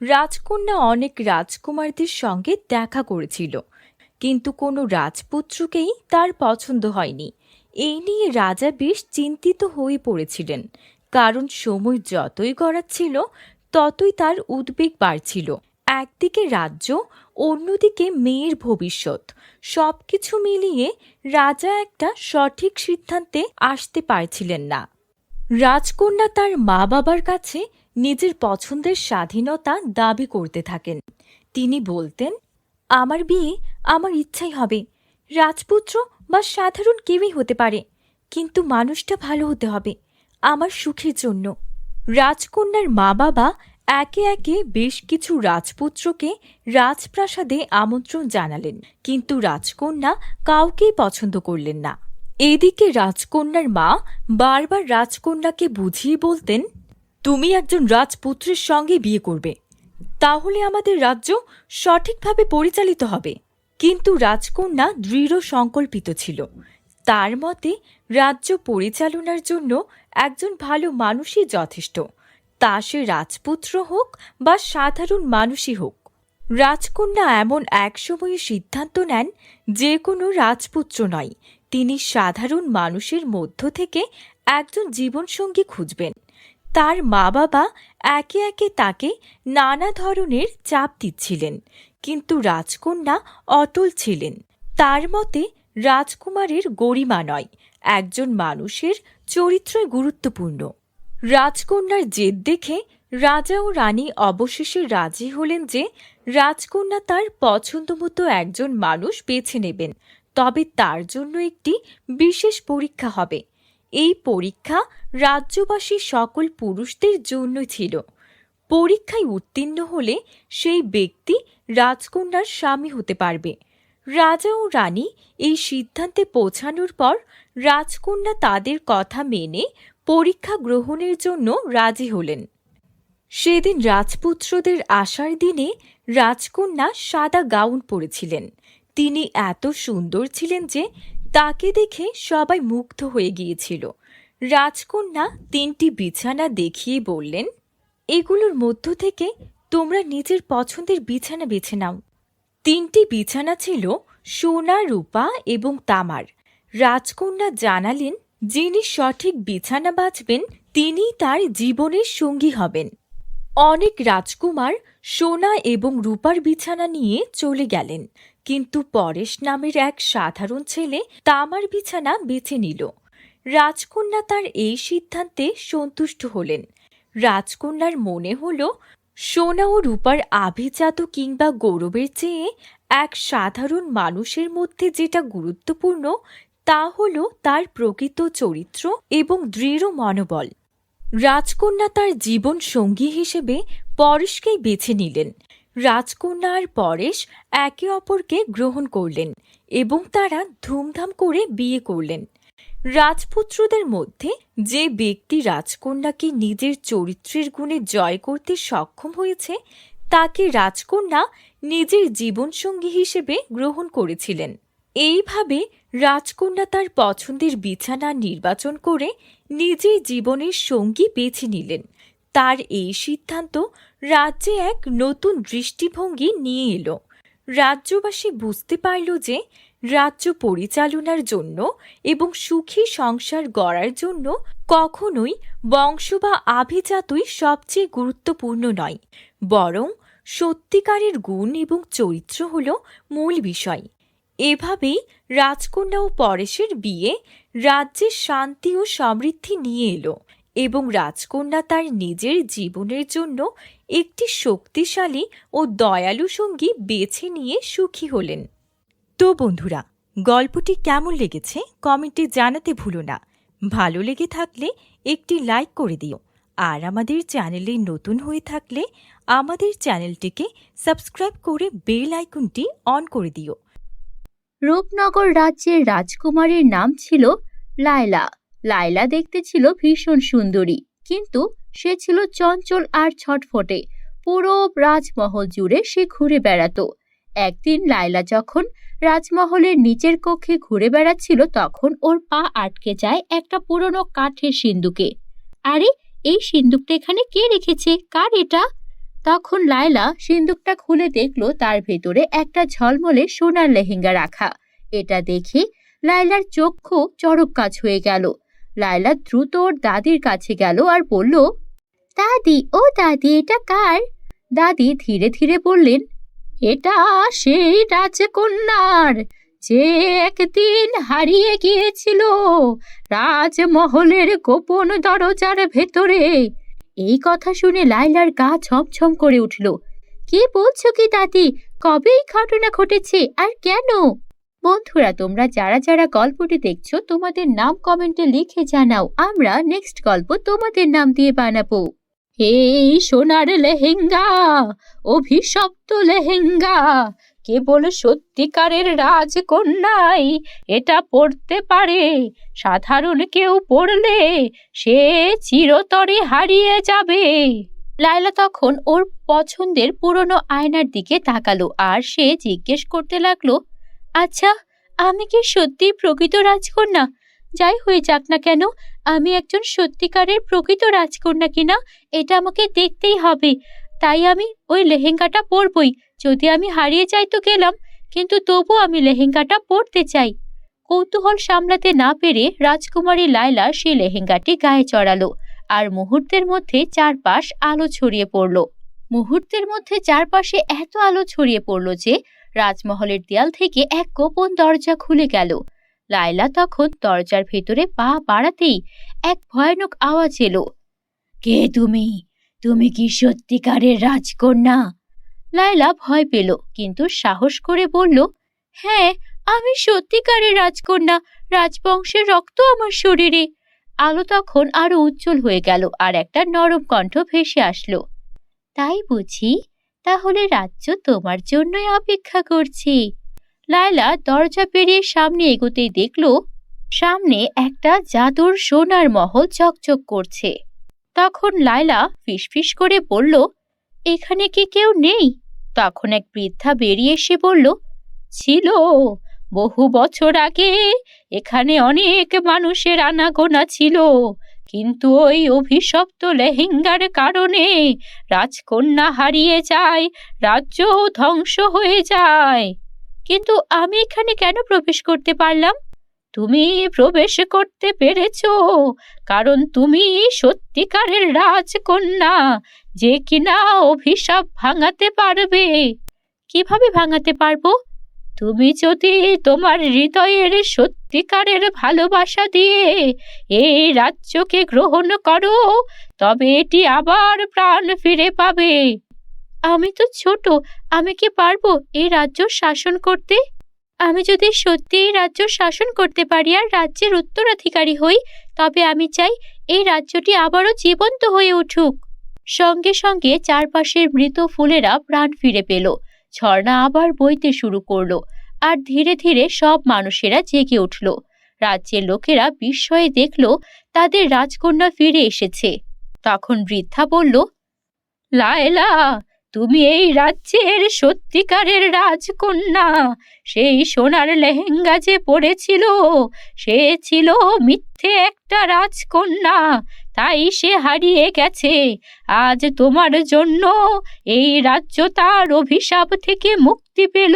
[SPEAKER 1] রাজকন্যা অনেক রাজকুমারদের সঙ্গে দেখা করেছিল, কিন্তু কোনো রাজপুত্রকেই তার পছন্দ হয়নি। এই নিয়ে রাজা বেশ চিন্তিত হয়ে পড়েছিলেন, কারণ সময় যতই গড়াচ্ছিল ততই তার উদ্বেগ বাড়ছিল। একদিকে রাজ্য, অন্যদিকে মেয়ের ভবিষ্যৎ, সবকিছু মিলিয়ে রাজা একটা সঠিক সিদ্ধান্তে আসতে পারছিলেন না। রাজকন্যা তার মা বাবার কাছে নিজের পছন্দের স্বাধীনতা দাবি করতে থাকেন। তিনি বলতেন, আমার বিয়ে আমার ইচ্ছাই হবে, রাজপুত্র বা সাধারণ কেউই হতে পারে, কিন্তু মানুষটা ভালো হতে হবে, আমার সুখের জন্য। রাজকন্যার মা বাবা একে একে বেশ কিছু রাজপুত্রকে রাজপ্রাসাদে আমন্ত্রণ জানালেন, কিন্তু রাজকন্যা কাউকেই পছন্দ করলেন না। এদিকে রাজকন্যার মা বারবার রাজকন্যাকে বুঝিয়ে বলতেন, তুমি একজন রাজপুত্রের সঙ্গে বিয়ে করবে, তাহলে আমাদের রাজ্য সঠিকভাবে পরিচালিত হবে। কিন্তু রাজকন্যা দৃঢ় সংকল্পিত ছিল। তার মতে রাজ্য পরিচালনার জন্য একজন ভালো মানুষই যথেষ্ট, তা সে রাজপুত্র হোক বা সাধারণ মানুষই হোক। রাজকন্যা এমন এক সময়ে সিদ্ধান্ত নেন, যে কোনো রাজপুত্র নয়, তিনি সাধারণ মানুষের মধ্য থেকে একজন জীবনসঙ্গী খুঁজবেন। তার মা বাবা একে একে তাকে নানা ধরনের চাপ দিচ্ছিলেন, কিন্তু রাজকন্যা অটল ছিলেন। তার মতে রাজকুমারের গরিমা নয়, একজন মানুষের চরিত্রই গুরুত্বপূর্ণ। রাজকন্যার জেদ দেখে রাজা ও রানী অবশেষে রাজি হলেন যে রাজকন্যা তার পছন্দমতো একজন মানুষ বেছে নেবেন, তবে তার জন্য একটি বিশেষ পরীক্ষা হবে। এই পরীক্ষা রাজ্যবাসী সকল পুরুষদের জন্য ছিল। পরীক্ষায় উত্তীর্ণ হলে সেই ব্যক্তি রাজকন্যার স্বামী হতে পারবে। রাজা ও রানী এই সিদ্ধান্তে পৌঁছানোর পর রাজকন্যা তাদের কথা মেনে পরীক্ষা গ্রহণের জন্য রাজি হলেন। সেদিন রাজপুত্রদের আসার দিনে রাজকন্যা সাদা গাউন পরেছিলেন। তিনি এত সুন্দর ছিলেন যে তাকে দেখে সবাই মুগ্ধ হয়ে গিয়েছিল। রাজকন্যা 3টি বিছানা দেখিয়ে বললেন, এগুলোর মধ্য থেকে তোমরা নিজের পছন্দের বিছানা বেছে নাও। 3টি বিছানা ছিল সোনা, রূপা এবং তামার। রাজকন্যা জানালেন, যিনি সঠিক বিছানা বাছবেন তিনিই তার জীবনের সঙ্গী হবেন। অনেক রাজকুমার সোনা এবং রূপার বিছানা নিয়ে চলে গেলেন, কিন্তু পরেশ নামের এক সাধারণ ছেলে তামার বিছানা বেছে নিল। রাজকন্যা তার এই সিদ্ধান্তে সন্তুষ্ট হলেন। রাজকন্যার মনে হল সোনা ও রূপার আভিজাত কিংবা গৌরবের চেয়ে এক সাধারণ মানুষের মধ্যে যেটা গুরুত্বপূর্ণ তা হলো তার প্রকৃত চরিত্র এবং দৃঢ় মনোবল। রাজকন্যা তার জীবন সঙ্গী হিসেবে পরেশকেই বেছে নিলেন। রাজকন্যা আর পরেশ একে অপরকে গ্রহণ করলেন এবং তারা ধুমধাম করে বিয়ে করলেন। রাজপুত্রদের মধ্যে যে ব্যক্তি রাজকন্যাকে নিজের চরিত্রের গুণে জয় করতে সক্ষম হয়েছে তাকে রাজকন্যা নিজের জীবনসঙ্গী হিসেবে গ্রহণ করেছিলেন। এইভাবে রাজকন্যা তার পছন্দের বিছানা নির্বাচন করে নিজের জীবনের সঙ্গী বেছে নিলেন। তার এই সিদ্ধান্ত রাজ্যে এক নতুন দৃষ্টিভঙ্গি নিয়ে এলো। রাজ্যবাসী বুঝতে পারল যে রাজ্য পরিচালনার জন্য এবং সুখী সংসার গড়ার জন্য কখনোই বংশ বা আভিজাতই সবচেয়ে গুরুত্বপূর্ণ নয়, বরং সত্যিকারের গুণ এবং চরিত্র হল মূল বিষয়। এভাবেই রাজকন্যা ও পরেশের বিয়ে রাজ্যে শান্তি ও সমৃদ্ধি নিয়ে এলো এবং রাজকন্যা তার নিজের জীবনের জন্য একটি শক্তিশালী ও দয়ালু সঙ্গী বেছে নিয়ে সুখী হলেন। তো বন্ধুরা, গল্পটি কেমন লেগেছে কমেন্টে জানাতে ভুলো না। ভালো লেগে থাকলে একটি লাইক করে দিও, আর আমাদের চ্যানেলে নতুন হয়ে থাকলে আমাদের চ্যানেলটিকে সাবস্ক্রাইব করে বেল আইকনটি অন করে দিও।
[SPEAKER 2] রূপনগর রাজ্যের রাজকুমারীর নাম ছিল লায়লা। লায়লা দেখতে ছিল ভীষণ সুন্দরী, কিন্তু সে ছিল চঞ্চল আর ছটফটে। পুরো রাজমহল জুড়ে সে ঘুরে বেড়াতো। একদিন লায়লা যখন রাজমহলের নিচের কক্ষে ঘুরে বেড়াচ্ছিল, তখন ওর পা আটকে যায় একটা পুরনো কাঠের সিন্দুকে। আরে, এই সিন্দুকটা এখানে কে রেখেছে? কার এটা? তখন লায়লা সিন্দুকটা খুলে দেখলো তার ভেতরে একটা ঝলমলে সোনার লেহেঙ্গা রাখা। এটা দেখে লায়লার চক্ষু চড়ক কাজ হয়ে গেল। লায়লা দ্রুত ওর দাদির কাছে গেল আর বলল, দাদি, ও দাদি, এটা কার? দাদি ধীরে ধীরে বললেন, এটা সেই রাজকন্যার, যে একদিন হারিয়ে গিয়েছিল রাজমহলের গোপন দরজার ভেতরে। এই কথা শুনে লায়লার গা ছমছম করে উঠল। কি বলছো কি দাদি? কবে এই ঘটনা ঘটেছে আর কেন? বন্ধুরা, তোমরা যারা যারা গল্পটি দেখছো তোমাদের নাম কমেন্টে লিখে জানাও। আমরা নেক্সট গল্প তোমাদের নাম দিয়ে বানাবো। এই সোনার লেহেঙ্গা, অভিশপ্ত লেহেঙ্গা, কেবল সত্যিকারের রাজকন্যাই এটা পরতে পারে। সাধারণ কেউ পরলে সে চিরতরে হারিয়ে যাবে। লায়লা তখন ওর পছন্দের পুরনো আয়নার দিকে তাকালো আর সে জিজ্ঞেস করতে লাগলো, আচ্ছা, আমি কি সত্যি প্রকৃত রাজকন্যা? যাই হয়ে যাক না কেন, আমি একজন সত্যিকারের প্রকৃত রাজকন্যা কিনা এটা আমাকে দেখতেই হবে। তাই আমি ওই লেহেঙ্গাটা পরবই। যদি আমি হারিয়ে যাই তো গেলাম, কিন্তু তবু আমি লেহেঙ্গাটা পরতে চাই। কৌতূহল সামলাতে না পেরে রাজকুমারী লায়লা সেই লেহেঙ্গাটি গায়ে চড়ালো, আর মুহূর্তের মধ্যে চারপাশ আলো ছড়িয়ে পড়ল। মুহূর্তের মধ্যে চারপাশে এত আলো ছড়িয়ে পড়ল যে রাজমহলের দেয়াল থেকে এক গোপন দরজা খুলে গেল। লায়লা তখন দরজার ভেতরে পা বাড়াতেই এক ভয়ানক আওয়াজ এলো। কে তুমি? তুমি কি সত্যিকারের রাজকন্যা? লায়লা ভয় পেল, কিন্তু সাহস করে বলল, হ্যাঁ, আমি সত্যিকারের রাজকন্যা। রাজবংশের রক্ত আমার শরীরে। আলো তখন আরো উজ্জ্বল হয়ে গেল আর একটা নরম কণ্ঠ ভেসে আসলো। তাই বুঝি? তাহলে রাজ্য তোমার জন্যই অপেক্ষা করছে। লায়লা দরজা পেরিয়ে সামনে এগোতেই দেখল সামনে একটা জাদুর সোনার মহল চকচক করছে। তখন লায়লা ফিসফিস করে বলল, এখানে কি কেউ নেই? তখন এক বৃদ্ধা বেরিয়ে এসে বলল, ছিল। বহু বছর আগে এখানে অনেক মানুষের আনাগোনা ছিল, কিন্তু ওই অভিশপ্ত লেহেঙ্গার কারণে রাজকন্যা হারিয়ে যায়, রাজ্য ধ্বংস হয়ে যায়। কিন্তু আমি এখানে কেন প্রবেশ করতে পারলাম? তুমি প্রবেশ করতে পেরেছো কারণ তুমি সত্যিকারের রাজকন্যা, যে কিনা অভিশাপ ভাঙাতে পারবে। কিভাবে ভাঙাতে পারবো? তুমি যদি তোমার হৃদয়ের সত্যিকারের ভালোবাসা দিয়ে এই রাজ্যকে গ্রহণ করো, তবে এটি আবার প্রাণ ফিরে পাবে। আমি তো ছোট, আমি কি পারবো এই রাজ্য শাসন করতে? আমি যদি সত্যি এই রাজ্য শাসন করতে পারি আর রাজ্যের উত্তরাধিকারী হই, তবে আমি চাই এই রাজ্যটি আবারও জীবন্ত হয়ে উঠুক। সঙ্গে সঙ্গে চারপাশের মৃত ফুলেরা প্রাণ ফিরে পেল। ঝর্ণা আবার বইতে শুরু করলো, আর ধীরে ধীরে সব মানুষেরা জেগে উঠল। রাজ্যের লোকেরা বিস্ময়ে দেখল তাদের রাজকন্যা ফিরে এসেছে। তখন বৃদ্ধা বলল, লায়লা, তুমি এই রাজ্যের সত্যিকারের রাজকন্যা। সেই সোনার লেহেঙ্গা যে পরেছিল, সে ছিল মিথ্যে একটা রাজকন্যা, তাই সে হারিয়ে গেছে। আজ তোমার জন্য এই রাজ্য তার অভিশাপ থেকে মুক্তি পেল।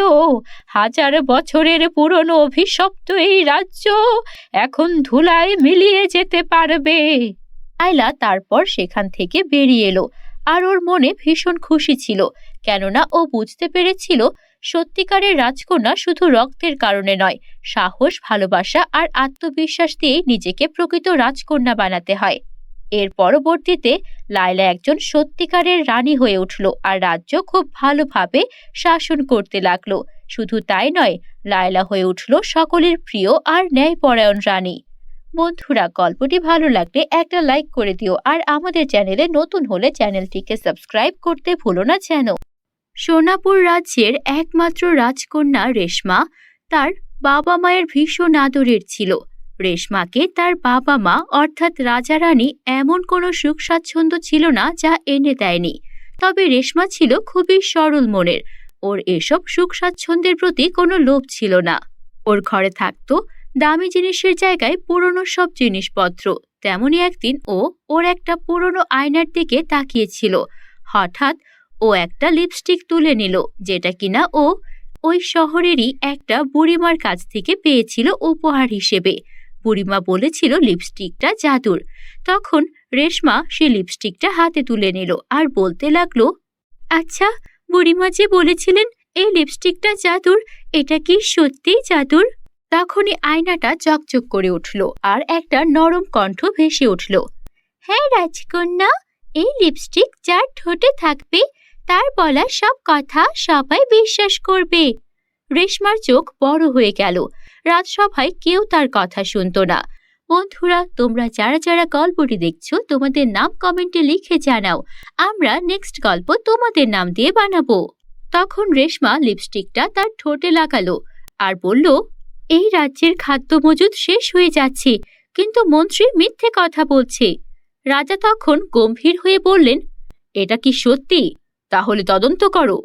[SPEAKER 2] 1000 বছরের পুরনো অভিশপ্ত এই রাজ্য এখন ধুলায় মিলিয়ে যেতে পারবে। লায়লা তারপর সেখান থেকে বেরিয়ে এলো, আর ওর মনে ভীষণ খুশি ছিল, কেননা ও বুঝতে পেরেছিল সত্যিকারের রাজকন্যা শুধু রক্তের কারণে নয়, সাহস, ভালোবাসা আর আত্মবিশ্বাস দিয়েই নিজেকে প্রকৃত রাজকন্যা বানাতে হয়। এর পরবর্তীতে লায়লা একজন সত্যিকারের রানী হয়ে উঠল আর রাজ্য খুব ভালোভাবে শাসন করতে লাগলো। শুধু তাই নয়, লায়লা হয়ে উঠল সকলের প্রিয় আর ন্যায়পরায়ণ রানী। বন্ধুরা, গল্পটি ভালো লাগলে একটা লাইক করে দিও, আর আমাদের চ্যানেলে নতুন হলে চ্যানেলটিকে সাবস্ক্রাইব করতে ভুলো না যেন। সোনাপুর রাজ্যের একমাত্র রাজকন্যা রেশমা তার বাবা মায়ের ভীষণ আদরের ছিল। রেশমাকে তার বাবা মা অর্থাৎ রাজা রানী এমন কোনো সুখ স্বাচ্ছন্দ্য ছিল না যা এনে দেয়নি। তবে রেশমা ছিল খুবই সরল মনের। ওর এসব সুখ স্বাচ্ছন্দ্যের প্রতি কোনো লোভ ছিল না। ওর ঘরে থাকতো দামি জিনিসের জায়গায় পুরনো সব জিনিসপত্র। তেমনই একদিন ওর একটা পুরনো আয়নার দিকে তাকিয়েছিল। হঠাৎ ও একটা লিপস্টিক তুলে নিল, যেটা কিনা ওই শহরেরই একটা বুড়িমার কাছ থেকে পেয়েছিল উপহার হিসেবে। বুড়িমা বলেছিল লিপস্টিকটা জাদুর। তখন রেশমা সে লিপস্টিকটা হাতে তুলে নিল আর বলতে লাগলো, আচ্ছা, বুড়িমা যে বলেছিলেন এই লিপস্টিকটা জাদুর, এটা কি সত্যিই জাদুর? তখনই আয়নাটা চকচক করে উঠল আর একটা নরম কণ্ঠ ভেসে উঠল, হ্যাঁ রাজকন্যা, এই লিপস্টিক যার ঠোঁটে থাকবে তার বলা সব কথা সবাই বিশ্বাস করবে। রেশমার চোখ বড় হয়ে গেল। রাজসভায় কেউ তার কথা শুনতো না। বন্ধুরা, তোমরা যারা যারা গল্পটি দেখছো, তোমাদের নাম কমেন্টে লিখে জানাও। আমরা নেক্সট গল্প তোমাদের নাম দিয়ে বানাবো। তখন রেশমা লিপস্টিকটা তার ঠোঁটে লাগালো আর বলল, এই রাজ্যের খাদ্য মজুদ শেষ হয়ে যাচ্ছে, কিন্তু মন্ত্রী মিথ্যে কথা বলছে। রাজা তখন গম্ভীর হয়ে বললেন, এটা কি সত্যি? তাহলে তদন্ত করো।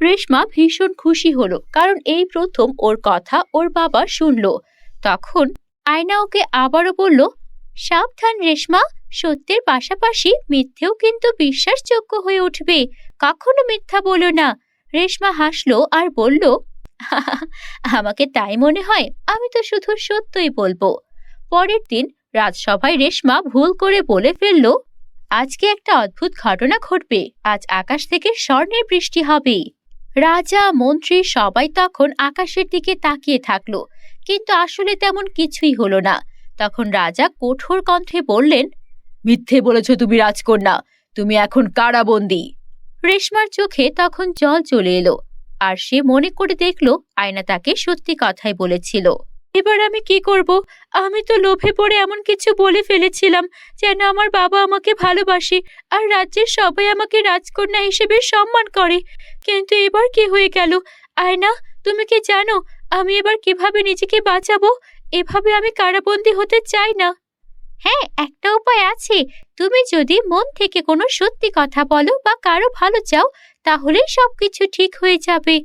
[SPEAKER 2] রেশমা ভীষণ খুশি হলো, কারণ এই প্রথম ওর কথা ওর বাবা শুনল। তখন আয়না ওকে আবারও বলল, সাবধান রেশমা, সত্যের পাশাপাশি মিথ্যেও কিন্তু বিশ্বাসযোগ্য হয়ে উঠবে, কখনো মিথ্যা বলো না। রেশমা হাসলো আর বলল, আমাকে তাই মনে হয়, আমি তো শুধু সত্যই বলবো। পরের দিন রাজসভায় রেশমা ভুল করে বলে ফেলল, আজকে একটা অদ্ভুত ঘটনা ঘটবে, আজ আকাশ থেকে স্বর্ণের বৃষ্টি হবে। রাজা, মন্ত্রী সবাই তখন আকাশের দিকে তাকিয়ে থাকলো, কিন্তু আসলে তেমন কিছুই হলো না। তখন রাজা কঠোর কণ্ঠে বললেন, মিথ্যে বলেছ তুমি রাজকন্যা, তুমি এখন কারাবন্দী। রেশমার চোখে তখন জল চলে এলো, আর সে মনে করে দেখলো আয়না তাকে সত্যি কথাই বলেছিল। এবার আমি কি করব? আমি তো লোভে পড়ে এমন কিছু বলে ফেলেছিলাম যেন আমার বাবা আমাকে ভালোবাসে আর রাজ্যের সবাই আমাকে রাজকন্যা হিসেবে সম্মান করে। কিন্তু এবার কি হয়ে গেল? আয়না, তুমি কি জানো আমি এবার কিভাবে নিজেকে বাঁচাবো? এভাবে আমি কারাবন্দী হতে চাই না। হ্যাঁ, একটা উপায় আছে। তুমি যদি মন থেকে কোনো সত্যি কথা বলো বা কারো ভালো চাও, তাহলে সবকিছু ঠিক হয়ে যাবে।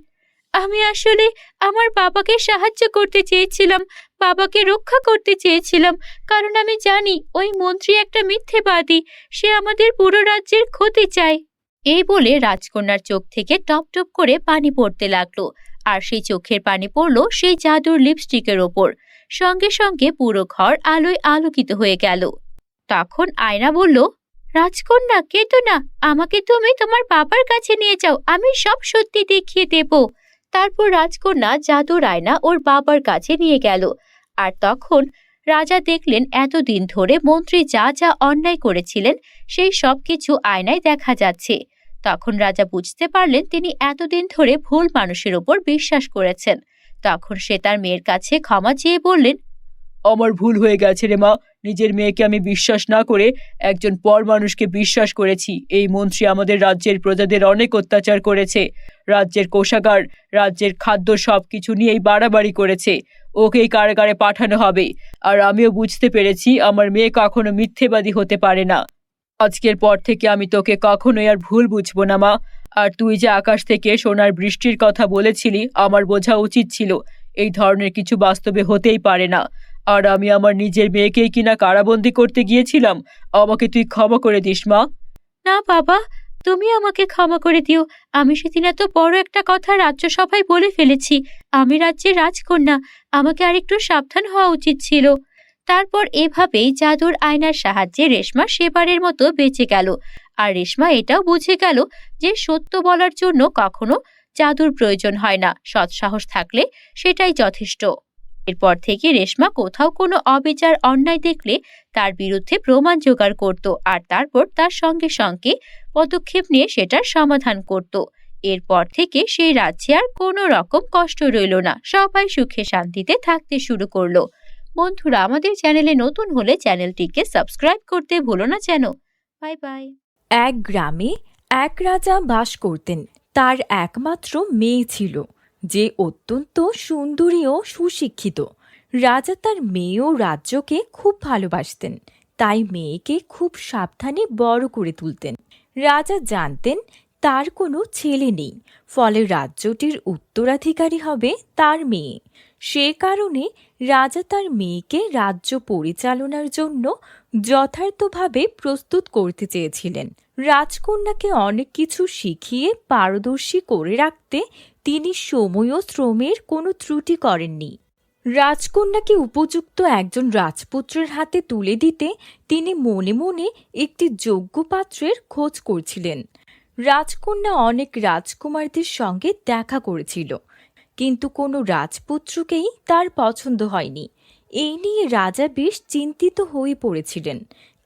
[SPEAKER 2] আমি আসলে আমার বাবাকে সাহায্য করতে চেয়েছিলাম, বাবাকে রক্ষা করতে চেয়েছিলাম, কারণ আমি জানি ওই মন্ত্রী একটা মিথ্যেবাদী, সে আমাদের পুরো রাজ্যের ক্ষতি চায়। এই বলে রাজকন্যার চোখ থেকে টপ টপ করে পানি পড়তে লাগলো, আর সেই চোখের পানি পড়লো সেই জাদুর লিপস্টিকের ওপর। সঙ্গে সঙ্গে পুরো ঘর আলোয় আলোকিত হয়ে গেল। তখন আয়না বলল, রাজকন্যা, কেঁদো না, আমাকে তুমি তোমার বাবার কাছে নিয়ে যাও, আমি সব সত্যি দেখিয়ে দেব। তারপর রাজকন্যা জাদুর আয়না ওর বাবার কাছে নিয়ে গেল। আর তখন রাজা দেখলেন এতদিন ধরে মন্ত্রী যা যা অন্যায় করেছিলেন সেই সব কিছু আয়নায় দেখা যাচ্ছে। তখন রাজা বুঝতে পারলেন তিনি এতদিন ধরে ভুল মানুষের ওপর বিশ্বাস করেছেন। তখন সে তার মেয়ের কাছে ক্ষমা চেয়ে বললেন,
[SPEAKER 3] আমার ভুল হয়ে গেছে রে মা। নিজের মেয়েকে আমি বিশ্বাস না করে একজন পর মানুষকে বিশ্বাস করেছি। এই মন্ত্রী আমাদের রাজ্যের প্রজাদের অনেক অত্যাচার করেছে। রাজ্যের কোষাগার, রাজ্যের খাদ্য সবকিছু নিয়েই বাড়াবাড়ি করেছে। ওকেই কারাগারে পাঠানো হবে। আর আমিও বুঝতে পেরেছি আমার মেয়ে কখনো মিথ্যেবাদী হতে পারে না। আজকের পর থেকে আমি তোকে কখনোই আর ভুল বুঝবো না মা। আর তুই যে আকাশ থেকে সোনার বৃষ্টির কথা বলেছিলি, আমার বোঝা উচিত ছিল এই ধরনের কিছু বাস্তবে হতেই পারে না। আর আমি আমার নিজের মেয়েকেই কিনা কারাবন্দী করতে গিয়েছিলাম। আমাকে তুই ক্ষমা করে দিস মা।
[SPEAKER 2] না বাবা, তুমি আমাকে ক্ষমা করে দিও। আমি সেদিন এত বড় একটা কথা রাজ্যসভায় বলে ফেলেছি। আমি রাজ্যের রাজকন্যা, আমাকে আর একটু সাবধান হওয়া উচিত ছিল। তারপর এভাবেই জাদুর আয়নার সাহায্যে রেশমা সেবারের মতো বেঁচে গেল। আর রেশমা এটাও বুঝে গেল যে সত্য বলার জন্য কখনো জাদুর প্রয়োজন হয় না, সৎসাহস থাকলে সেটাই যথেষ্ট। এরপর থেকে রেশমা কোথাও কোনো অবিচার অন্যায় দেখলে তার বিরুদ্ধে প্রমাণ জোগাড় করত, আর তারপর তার সঙ্গে সঙ্গে পদক্ষেপ নিয়ে সেটার সমাধান করত। এরপর থেকে সেই রাজ্যে আর কোনো রকম কষ্ট রইল না, সবাই সুখে শান্তিতে থাকতে শুরু করলো। বন্ধুরা, আমাদের চ্যানেলে নতুন হলে চ্যানেলটিকে সাবস্ক্রাইব করতে ভুলো না যেন। Bye bye.
[SPEAKER 1] এক গ্রামে এক রাজা বাস করতেন। তার একমাত্র মেয়ে ছিল, যে অত্যন্ত সুন্দরী ও সুশিক্ষিত। রাজা তার মেয়ে ও রাজ্যকে খুব ভালোবাসতেন, তাই মেয়েকে খুব সাবধানে বড় করে তুলতেন। রাজা জানতেন তার কোনো ছেলে নেই, ফলে রাজ্যটির উত্তরাধিকারী হবে তার মেয়ে। সে কারণে রাজা তার মেয়েকে রাজ্য পরিচালনার জন্য যথার্থভাবে প্রস্তুত করতে চেয়েছিলেন। রাজকন্যাকে অনেক কিছু শিখিয়ে পারদর্শী করে রাখতে তিনি সময় ও শ্রমের কোনো ত্রুটি করেননি। রাজকন্যাকে উপযুক্ত একজন রাজপুত্রের হাতে তুলে দিতে তিনি মনে মনে একটি যোগ্য পাত্রের খোঁজ করছিলেন। রাজকন্যা অনেক রাজকুমারদের সঙ্গে দেখা করেছিল, কিন্তু কোনো রাজপুত্রকেই তার পছন্দ হয়নি। এই নিয়ে রাজা বেশ চিন্তিত হয়ে পড়েছিলেন,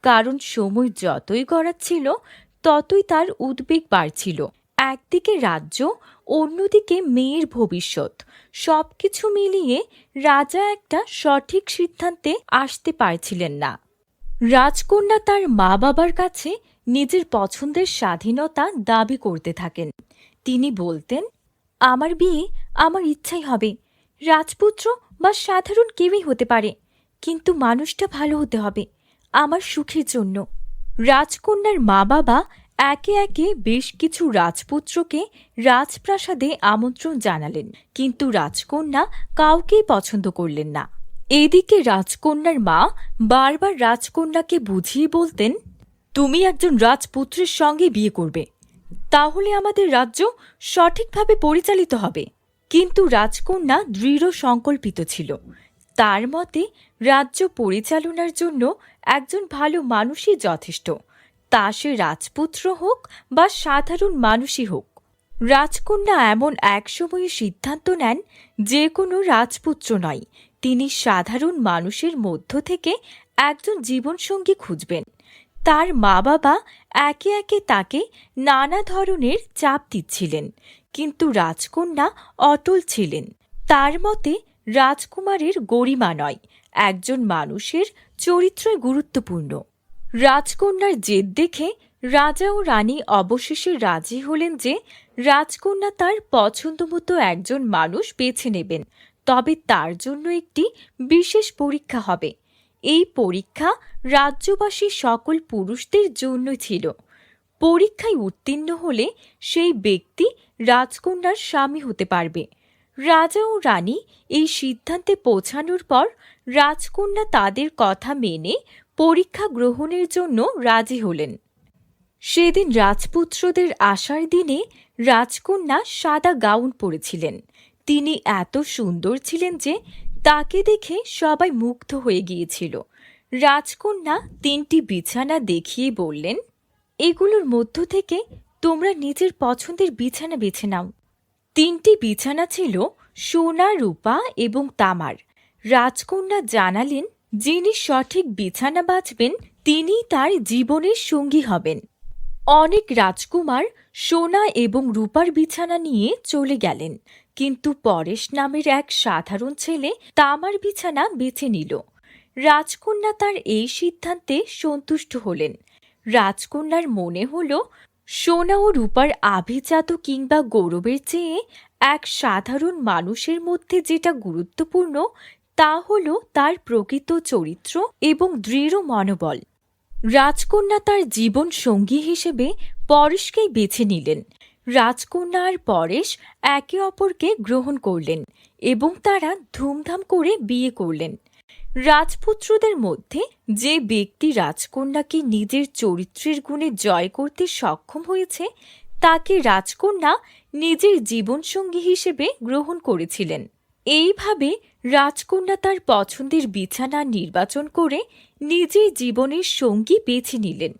[SPEAKER 1] কারণ সময় যতই গড়াচ্ছিল ততই তার উদ্বেগ বাড়ছিল। একদিকে রাজ্য, অন্যদিকে মেয়ের ভবিষ্যৎ, সবকিছু মিলিয়ে রাজা একটা সঠিক সিদ্ধান্তে আসতে পারছিলেন না। রাজকন্যা তার মা বাবার কাছে নিজের পছন্দের স্বাধীনতা দাবি করতে থাকেন। তিনি বলতেন, আমার বিয়ে আমার ইচ্ছাই হবে, রাজপুত্র বা সাধারণ কেউই হতে পারে, কিন্তু মানুষটা ভালো হতে হবে, আমার সুখের জন্য। রাজকন্যার মা বাবা একে একে বেশ কিছু রাজপুত্রকে রাজপ্রাসাদে আমন্ত্রণ জানালেন, কিন্তু রাজকন্যা কাউকেই পছন্দ করলেন না। এদিকে রাজকন্যার মা বারবার রাজকন্যাকে বুঝিয়ে বলতেন, তুমি একজন রাজপুত্রের সঙ্গে বিয়ে করবে, তাহলে আমাদের রাজ্য সঠিকভাবে পরিচালিত হবে। কিন্তু রাজকন্যা দৃঢ় সংকল্পিত ছিল। তার মতে রাজ্য পরিচালনার জন্য একজন ভালো মানুষই যথেষ্ট, তা সে রাজপুত্র হোক বা সাধারণ মানুষই হোক। রাজকন্যা এমন এক সময়ে সিদ্ধান্ত নেন, যে কোনো রাজপুত্র নয়, তিনি সাধারণ মানুষের মধ্য থেকে একজন জীবনসঙ্গী খুঁজবেন। তার মা বাবা একে একে তাকে নানা ধরনের চাপ দিচ্ছিলেন, কিন্তু রাজকন্যা অটল ছিলেন। তার মতে রাজকুমারের গরিমা নয়, একজন মানুষের চরিত্রই গুরুত্বপূর্ণ। রাজকন্যার জেদ দেখে রাজা ও রানী অবশেষে রাজি হলেন যে রাজকন্যা তার পছন্দমতো একজন মানুষ বেছে নেবেন, তবে তার জন্য একটি বিশেষ পরীক্ষা হবে। এই পরীক্ষা রাজ্যবাসী সকল পুরুষদের জন্য ছিল। পরীক্ষায় উত্তীর্ণ হলে সেই ব্যক্তি রাজকন্যার স্বামী হতে পারবে। রাজা ও রানী এই সিদ্ধান্তে পৌঁছানোর পর রাজকন্যা তাদের কথা মেনে পরীক্ষা গ্রহণের জন্য রাজি হলেন। সেদিন রাজপুত্রদের আসার দিনে রাজকন্যা সাদা গাউন পরেছিলেন। তিনি এত সুন্দর ছিলেন যে তাকে দেখে সবাই মুগ্ধ হয়ে গিয়েছিল। রাজকন্যা 3টি বিছানা দেখিয়ে বললেন, এগুলোর মধ্য থেকে তোমরা নিজের পছন্দের বিছানা বেছে নাও। 3টি বিছানা ছিল সোনা, রূপা এবং তামার। রাজকন্যা জানালেন, যিনি সঠিক বিছানা বাছবেন তিনিই তার জীবনের সঙ্গী হবেন। অনেক রাজকুমার সোনা এবং রূপার বিছানা নিয়ে চলে গেলেন, কিন্তু পরেশ নামের এক সাধারণ ছেলে তামার বিছানা বেছে নিল। রাজকন্যা তার এই সিদ্ধান্তে সন্তুষ্ট হলেন। রাজকন্যার মনে হল সোনা ও রূপার আভিজাত কিংবা গৌরবের চেয়ে এক সাধারণ মানুষের মধ্যে যেটা গুরুত্বপূর্ণ তা হল তার প্রকৃত চরিত্র এবং দৃঢ় মনোবল। রাজকন্যা তার জীবন সঙ্গী হিসেবে পরেশকেই বেছে নিলেন। রাজকন্যা আর পরেশ একে অপরকে গ্রহণ করলেন এবং তারা ধুমধাম করে বিয়ে করলেন। রাজপুত্রদের মধ্যে যে ব্যক্তি রাজকন্যাকে নিজের চরিত্রের গুণে জয় করতে সক্ষম হয়েছে তাকে রাজকন্যা নিজের জীবনসঙ্গী হিসেবে গ্রহণ করেছিলেন। এইভাবে রাজকন্যা তার পছন্দের বিছানা নির্বাচন করে নিজের জীবনের সঙ্গী বেছে নিলেন।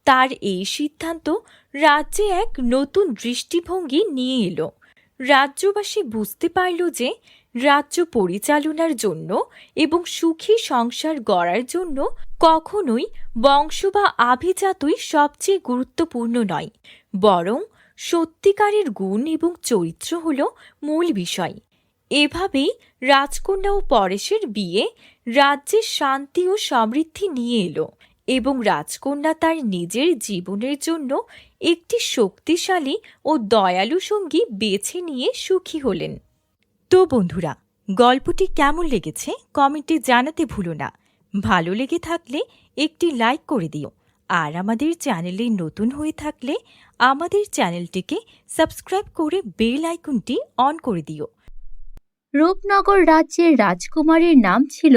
[SPEAKER 1] তার এই সিদ্ধান্ত রাজ্যে এক নতুন দৃষ্টিভঙ্গি নিয়ে এলো। রাজ্যবাসী বুঝতে পারল যে রাজ্য পরিচালনার জন্য এবং সুখী সংসার গড়ার জন্য কখনোই বংশ বা আভিজাতই সবচেয়ে গুরুত্বপূর্ণ নয়, বরং সত্যিকারের গুণ এবং চরিত্র হল মূল বিষয়। এভাবেই রাজকন্যা ও পরেশের বিয়ে রাজ্যে শান্তি ও সমৃদ্ধি নিয়ে এলো এবং রাজকন্যা তার নিজের জীবনের জন্য একটি শক্তিশালী ও দয়ালু সঙ্গী বেছে নিয়ে সুখী হলেন। তো বন্ধুরা, গল্পটি কেমন লেগেছে কমেন্টে জানাতে ভুলো না। ভালো লেগে থাকলে একটি লাইক করে দিও, আর আমাদের চ্যানেলে নতুন হয়ে থাকলে আমাদের চ্যানেলটিকে সাবস্ক্রাইব করে বেল আইকনটি অন করে দিও।
[SPEAKER 2] রূপনগর রাজ্যের রাজকুমারীর নাম ছিল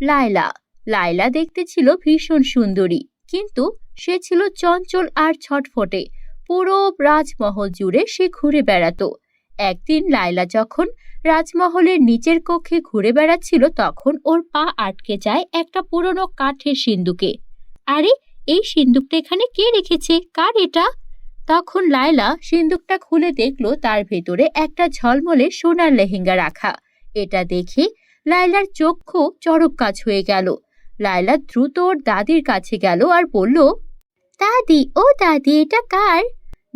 [SPEAKER 2] লায়লা। লায়লা দেখতে ছিল ভীষণ সুন্দরী, কিন্তু সে ছিল চঞ্চল আর ছটফটে। পুরো রাজমহল জুড়ে সে ঘুরে বেড়াতো। একদিন লায়লা যখন রাজমহলের নিচের কক্ষে ঘুরে বেড়াচ্ছিল, তখন ওর পা আটকে যায় একটা পুরনো কাঠের সিন্দুকে। আরে, এই সিন্দুকটা এখানে কে রেখেছে? কার এটা? তখন লায়লা সিন্দুকটা খুলে দেখলো তার ভেতরে একটা ঝলমলে সোনার লেহেঙ্গা রাখা। এটা দেখে লায়লার চক্ষু চড়ক কাজ হয়ে গেল। লায়লা দ্রুত ওর দাদির কাছে গেল আর বলল, দাদি, ও দাদি, এটা কার?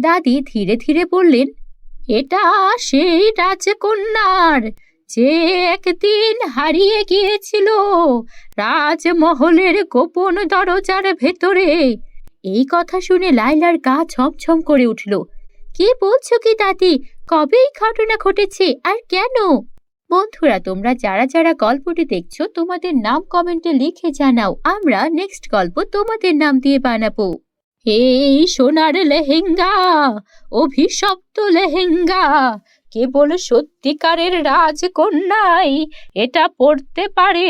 [SPEAKER 2] দাদি ধীরে ধীরে বললেন, এটা সেই রাজকন্যার, যে একদিন হারিয়ে গিয়েছিল রাজমহলের গোপন দরজার ভেতরে। এই কথা শুনে লায়লার গা ছমছম করে উঠল। কি বলছো কি দাদি? কবে এই ঘটনা ঘটেছে আর কেন? বন্ধুরা, তোমরা যারা যারা গল্পটি দেখছো তোমাদের নাম কমেন্টে লিখে জানাও। আমরা নেক্সট গল্প তোমাদের নাম দিয়ে বানাবো। এই সোনার লেহেঙ্গা, অভিশপ্ত লেহেঙ্গা, কেবল সত্যিকারের রাজকন্যাই এটা পরতে পারে।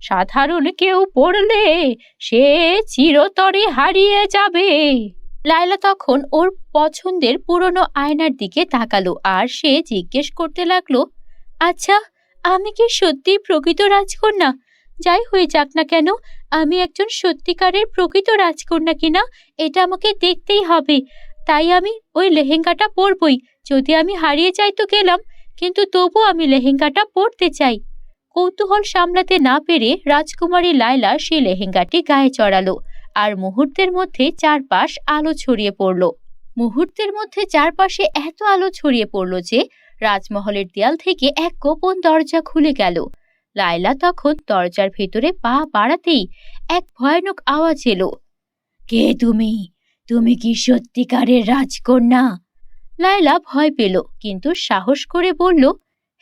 [SPEAKER 2] সাধারণ কেউ পরলে সে চিরতরে হারিয়ে যাবে। লায়লা তখন ওর পছন্দের পুরনো আয়নার দিকে তাকালো আর সে জিজ্ঞেস করতে লাগলো, আচ্ছা, আমি কি সত্যি প্রকৃত রাজকন্যা? যাই হয়ে যাক না কেন, আমি একজন সত্যিকারের প্রকৃত রাজকন্যা কিনা এটা আমাকে দেখতেই হবে। তাই আমি ওই লেহেঙ্গাটা পরবই। যদি আমি হারিয়ে যাই তো গেলাম, কিন্তু তবু আমি লেহেঙ্গাটা পরতে চাই। কৌতূহল সামলাতে না পেরে রাজকুমারী লায়লা সেই লেহেঙ্গাটি গায়ে চড়ালো, আর মুহূর্তের মধ্যে চারপাশ আলো ছড়িয়ে পড়ল। মুহূর্তের মধ্যে চারপাশে এত আলো ছড়িয়ে পড়ল যে রাজমহলের দেয়াল থেকে এক গোপন দরজা খুলে গেল। লায়লা তখন দরজার ভেতরে পা বাড়াতেই এক ভয়ানক আওয়াজ এলো। কে তুমি? তুমি কি সত্যিকারের রাজকন্যা? লায়লা ভয় পেল, কিন্তু সাহস করে বলল,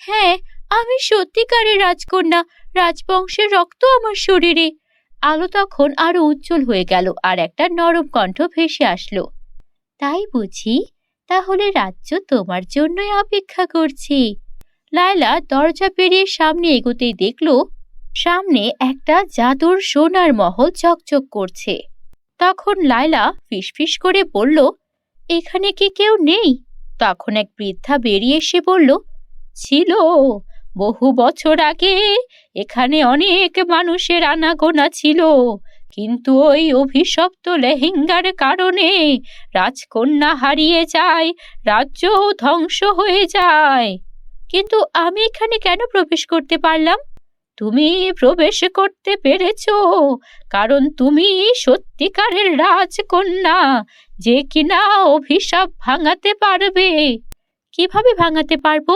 [SPEAKER 2] হ্যাঁ, আমি সত্যিকারের রাজকন্যা। রাজবংশের রক্ত আমার শরীরে। আলো তখন আরো উজ্জ্বল হয়ে গেল আর একটা নরম কণ্ঠ ভেসে আসলো। তাই বুঝি? তাহলে রাজ্য তোমার জন্যই অপেক্ষা করছি। লায়লা দরজা পেরিয়ে সামনে এগোতেই দেখল সামনে একটা জাদুর সোনার মহল চকচক করছে। তখন লায়লা ফিসফিস করে বলল, এখানে কি কেউ নেই? তখন এক বৃদ্ধা বেরিয়ে এসে বলল, ছিল। বহু বছর আগে এখানে অনেক মানুষের আনাগোনা ছিল, কিন্তু ওই অভিশপ্ত লেহেঙ্গার কারণে রাজকন্যা হারিয়ে যায়, রাজ্য ধ্বংস হয়ে যায়। কিন্তু আমি এখানে কেন প্রবেশ করতে পারলাম? তুমি প্রবেশ করতে পেরেছো, কারণ তুমি সত্যিকারের রাজকন্যা, যে কিনা অভিশাপ ভাঙাতে পারবে। কিভাবে ভাঙাতে পারবো?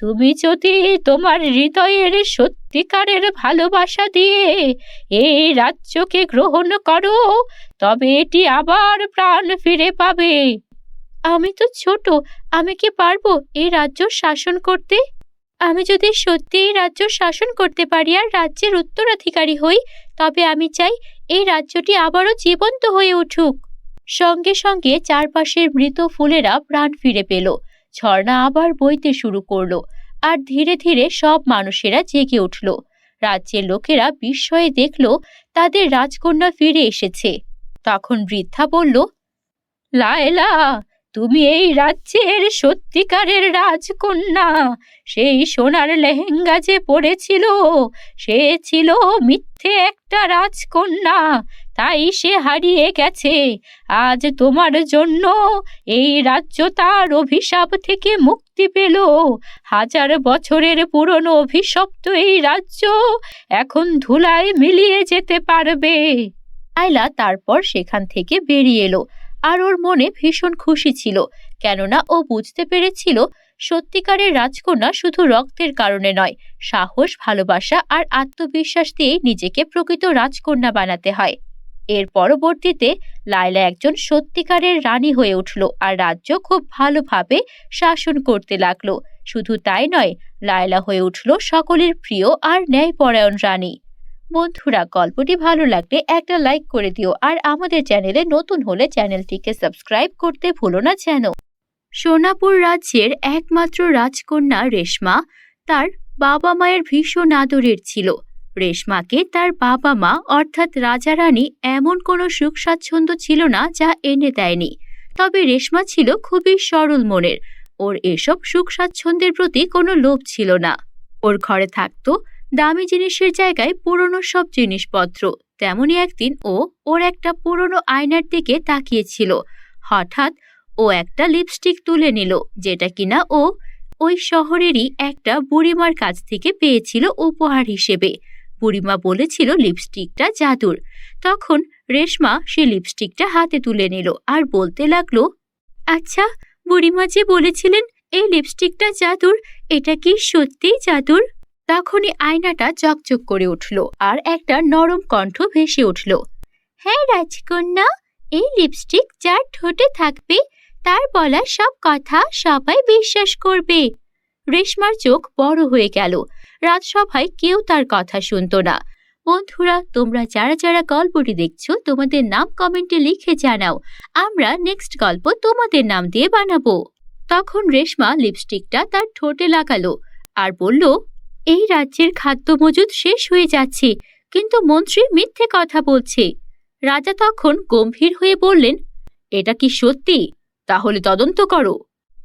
[SPEAKER 2] তুমি যদি তোমার হৃদয়ের সত্যিকারের ভালোবাসা দিয়ে এই রাজ্যকে গ্রহণ করো, তবে এটি আবার প্রাণ ফিরে পাবে। আমি তো ছোট, আমি কি পারবো এই রাজ্য শাসন করতে? আমি যদি সত্যি এই রাজ্য শাসন করতে পারি আর রাজ্যের উত্তরাধিকারী হই, তবে আমি চাই এই রাজ্যটি আবারও জীবন্ত হয়ে উঠুক। সঙ্গে সঙ্গে চারপাশের মৃত ফুলেরা প্রাণ ফিরে পেল, ঝর্ণা আবার বইতে শুরু করলো, আর ধীরে ধীরে সব মানুষেরা জেগে উঠল। রাজ্যের লোকেরা বিস্ময়ে দেখল তাদের রাজকন্যা ফিরে এসেছে। তখন বৃদ্ধা বলল, লায়লা, তুমি এই রাজ্যের সত্যিকারের রাজকন্যা। সেই সোনার লেহেঙ্গা যে পরেছিল, সে ছিল মিথ্যে একটা রাজকন্যা, তাই সে হারিয়ে গেছে। আজ তোমার জন্য এই রাজ্য তার অভিশাপ থেকে মুক্তি পেল। 1000 বছরের পুরনো অভিশপ্ত এই রাজ্য এখন ধুলায় মিলিয়ে যেতে পারবে। লায়লা তারপর সেখান থেকে বেরিয়ে এলো, আর ওর মনে ভীষণ খুশি ছিল, কেননা ও বুঝতে পেরেছিল সত্যিকারের রাজকন্যা শুধু রক্তের কারণে নয়, সাহস, ভালোবাসা আর আত্মবিশ্বাস দিয়ে নিজেকে প্রকৃত রাজকন্যা বানাতে হয়। এর পরবর্তীতে লায়লা একজন সত্যিকারের রানী হয়ে উঠল, আর রাজ্য খুব ভালোভাবে শাসন করতে লাগলো। শুধু তাই নয়, লায়লা হয়ে উঠল সকলের প্রিয় আর ন্যায়পরায়ণ রানী। বন্ধুরা, গল্পটি ভালো লাগলে একটা লাইক করে দিও, আর আমাদের চ্যানেলে নতুন হলে চ্যানেলটিকে সাবস্ক্রাইব করতে ভুলো না যেন। সোনাপুর রাজ্যের একমাত্র রাজকন্যা রেশমা তার বাবা মায়ের ভীষণ আদরের ছিল। রেশমাকে তার বাবা মা অর্থাৎ রাজা রানী এমন কোনো সুখ স্বাচ্ছন্দ্য ছিল না যা এনে দেয়নি। তবে রেশমা ছিল খুবই সরল মনের, ওর এসব সুখ স্বাচ্ছন্দ্যের প্রতি কোনো লোভ ছিল না। ওর ঘরে থাকতো দামি জিনিসের জায়গায় পুরনো সব জিনিসপত্র। তেমনই একদিন ওর একটা পুরনো আয়নার দিকে তাকিয়েছিল। হঠাৎ ও একটা লিপস্টিক তুলে নিল, যেটা কিনা ওই শহরেরই একটা বুড়িমার কাছ থেকে পেয়েছিল উপহার হিসেবে। বুড়িমা বলেছিল লিপস্টিকটা জাদুর। তখন রেশমা সে লিপস্টিকটা হাতে তুলে নিল আর বলতে লাগলো, আচ্ছা, বুড়িমা যে বলেছিলেন এই লিপস্টিকটা জাদুর, এটা কি সত্যিই জাদুর? তখনই আয়নাটা চকচক করে উঠল, আর একটা নরম কণ্ঠ ভেসে উঠল, হ্যাঁ রাজকন্যা, এই লিপস্টিক যার ঠোঁটে থাকবে তার বলা সব কথা সবাই বিশ্বাস করবে। রেশমার চোখ বড় হয়ে গেল। রাজসভায় কেউ তার কথা শুনতো না। বন্ধুরা, তোমরা যারা যারা গল্পটি দেখছো, তোমাদের নাম কমেন্টে লিখে জানাও, আমরা নেক্সট গল্প তোমাদের নাম দিয়ে বানাবো। তখন রেশমা লিপস্টিকটা তার ঠোঁটে লাগালো আর বলল, এই রাজ্যের খাদ্য মজুদ শেষ হয়ে যাচ্ছে, কিন্তু মন্ত্রী মিথ্যে কথা বলছে। রাজা তখন গম্ভীর হয়ে বললেন, এটা কি সত্যি? তাহলে তদন্ত করো।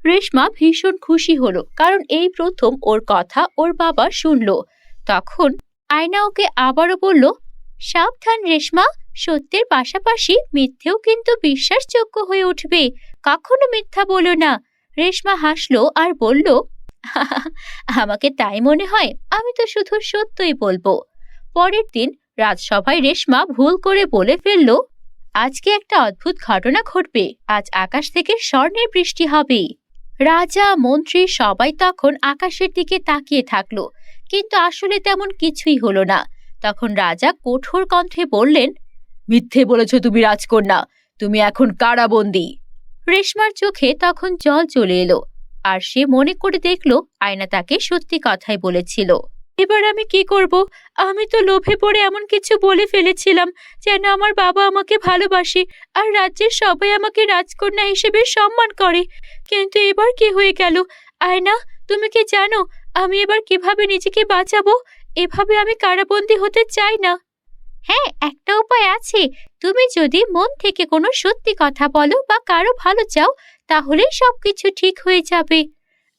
[SPEAKER 2] রেশমা ভীষণ খুশি হলো, কারণ এই প্রথম ওর কথা ওর বাবা শুনল। তখন আয়না ওকে আবারও বলল, সাবধান রেশমা, সত্যের পাশাপাশি মিথ্যেও কিন্তু বিশ্বাসযোগ্য হয়ে উঠবে, কখনো মিথ্যা বলো না। রেশমা হাসলো আর বলল, আমাকে তাই মনে হয়, আমি তো শুধু সত্যই বলবো। পরের দিন রাজসভায় রেশমা ভুল করে বলে ফেলল, আজকে একটা অদ্ভুত ঘটনা ঘটবে, আজ আকাশ থেকে স্বর্ণের বৃষ্টি হবে। রাজা, মন্ত্রী সবাই তখন আকাশের দিকে তাকিয়ে থাকলো, কিন্তু আসলে তেমন কিছুই হলো না। তখন রাজা কঠোর কণ্ঠে বললেন, মিথ্যে বলেছ তুমি রাজকন্যা, তুমি এখন কারাবন্দী। রেশমার চোখে তখন জল চলে এলো, আর সে মনে করে দেখলো আয়না তাকে সত্যি কথাই বলেছিল। এবার আমি কি করব? আমি তো লোভে পড়ে এমন কিছু বলে ফেলেছিলাম যেন আমার বাবা আমাকে ভালোবাসে আর রাজ্যের সবাই আমাকে রাজকন্যা হিসেবে সম্মান করে। কিন্তু এবার কি হয়ে গেল? আয়না, তুমি কি জানো আমি এবার কিভাবে নিজেকে বাঁচাবো? এভাবে আমি কারাবন্দী হতে চাই না। হ্যাঁ, একটা উপায় আছে। তুমি যদি মন থেকে কোনো সত্যি কথা বলো বা কারো ভালো চাও, তাহলে সবকিছু ঠিক হয়ে যাবে।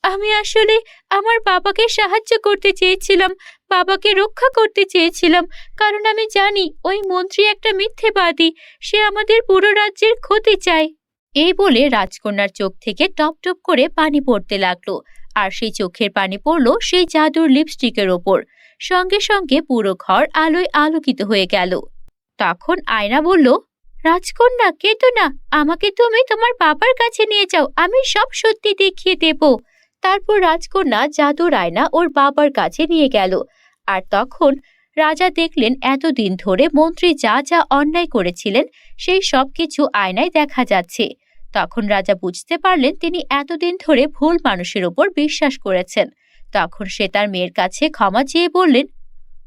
[SPEAKER 2] আমি আসলে আমার বাবাকে সাহায্য করতে চেয়েছিলাম, বাবাকে রক্ষা করতে চেয়েছিলাম, কারণ আমি জানি ওই মন্ত্রী একটা মিথ্যেবাদী, সে আমাদের পুরো রাজ্যের ক্ষতি চায়। এই বলে রাজকন্যার চোখ থেকে টপ টপ করে পানি পড়তে লাগলো, আর সেই চোখের পানি পড়লো সেই জাদুর লিপস্টিকের ওপর। সঙ্গে সঙ্গে পুরো ঘর আলোয় আলোকিত হয়ে গেল। তখন আয়না বলল, রাজকন্যা কেঁদো না, আমাকে তুমি তোমার বাবার কাছে নিয়ে যাও, আমি সব সত্যি দেখিয়ে দেব। তারপর রাজকন্যা জাদুর আয়না ওর বাবার কাছে নিয়ে গেল। আর তখন রাজা দেখলেন এতদিন ধরে মন্ত্রী যা যা অন্যায় করেছিলেন সেই সব কিছু আয়নায় দেখা যাচ্ছে। তখন রাজা বুঝতে পারলেন তিনি এতদিন ধরে ভুল মানুষের ওপর বিশ্বাস করেছেন। তখন সে তার মেয়ের কাছে ক্ষমা চেয়ে বললেন,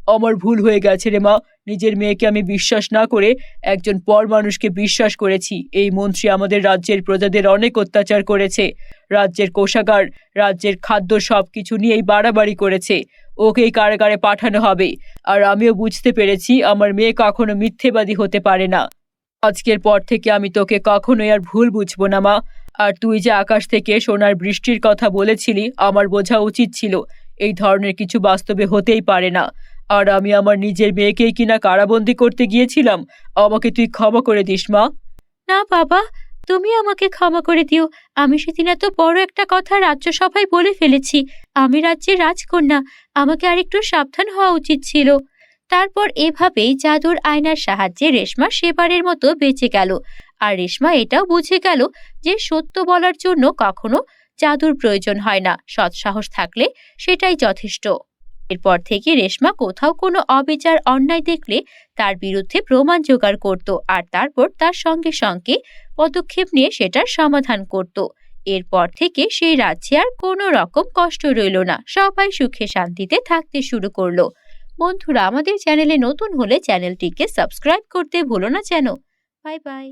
[SPEAKER 3] আমার ভুল হয়ে গেছে রে মা। নিজের মেয়েকে আমি বিশ্বাস না করে একজন পর মানুষকে বিশ্বাস করেছি। এই মন্ত্রী আমাদের রাজ্যের প্রজাদের অনেক অত্যাচার করেছে। রাজ্যের কোষাগার, রাজ্যের খাদ্য সবকিছু নিয়েই বাড়াবাড়ি করেছে। ওকেই কারাগারে পাঠানো হবে। আর আমিও বুঝতে পেরেছি আমার মেয়ে কখনো মিথ্যেবাদী হতে পারে না। আজকের পর থেকে আমি তোকে কখনোই আর ভুল বুঝবো না মা। আর তুই যে আকাশ থেকে সোনার বৃষ্টির কথা বলেছিলি, আমার বোঝা উচিত ছিল এই ধরনের কিছু বাস্তবে হতেই পারে না। আর আমি আমার নিজের মেয়েকেই কিনা কারাবন্দী করতে গিয়েছিলাম। আমাকে তুই ক্ষমা করে দিস মা।
[SPEAKER 2] না বাবা, তুমি আমাকে ক্ষমা করে দিও। আমি সেদিন এত বড় একটা কথা রাজ্যসভায় বলে ফেলেছি। আমি রাজ্যের রাজকন্যা, আমাকে আর একটু সাবধান হওয়া উচিত ছিল। তারপর এভাবেই জাদুর আয়নার সাহায্যে রেশমা সেবারের মতো বেঁচে গেল। আর রেশমা এটাও বুঝে গেল যে সত্য বলার জন্য কখনো জাদুর প্রয়োজন হয় না, সৎসাহস থাকলে সেটাই যথেষ্ট। এরপর থেকে রেশমা কোথাও কোনো অবিচার অন্যায় দেখলে তার বিরুদ্ধে প্রমাণ জোগাড় করত, আর তারপর তার সঙ্গে সঙ্গে পদক্ষেপ নিয়ে সেটার সমাধান করত। এরপর থেকে সেই রাজ্যে আর কোনো রকম কষ্ট রইল না, সবাই সুখে শান্তিতে থাকতে শুরু করলো। বন্ধুরা, আমাদের চ্যানেলে নতুন হলে চ্যানেলটিকে সাবস্ক্রাইব করতে ভুলো না যেন। Bye bye.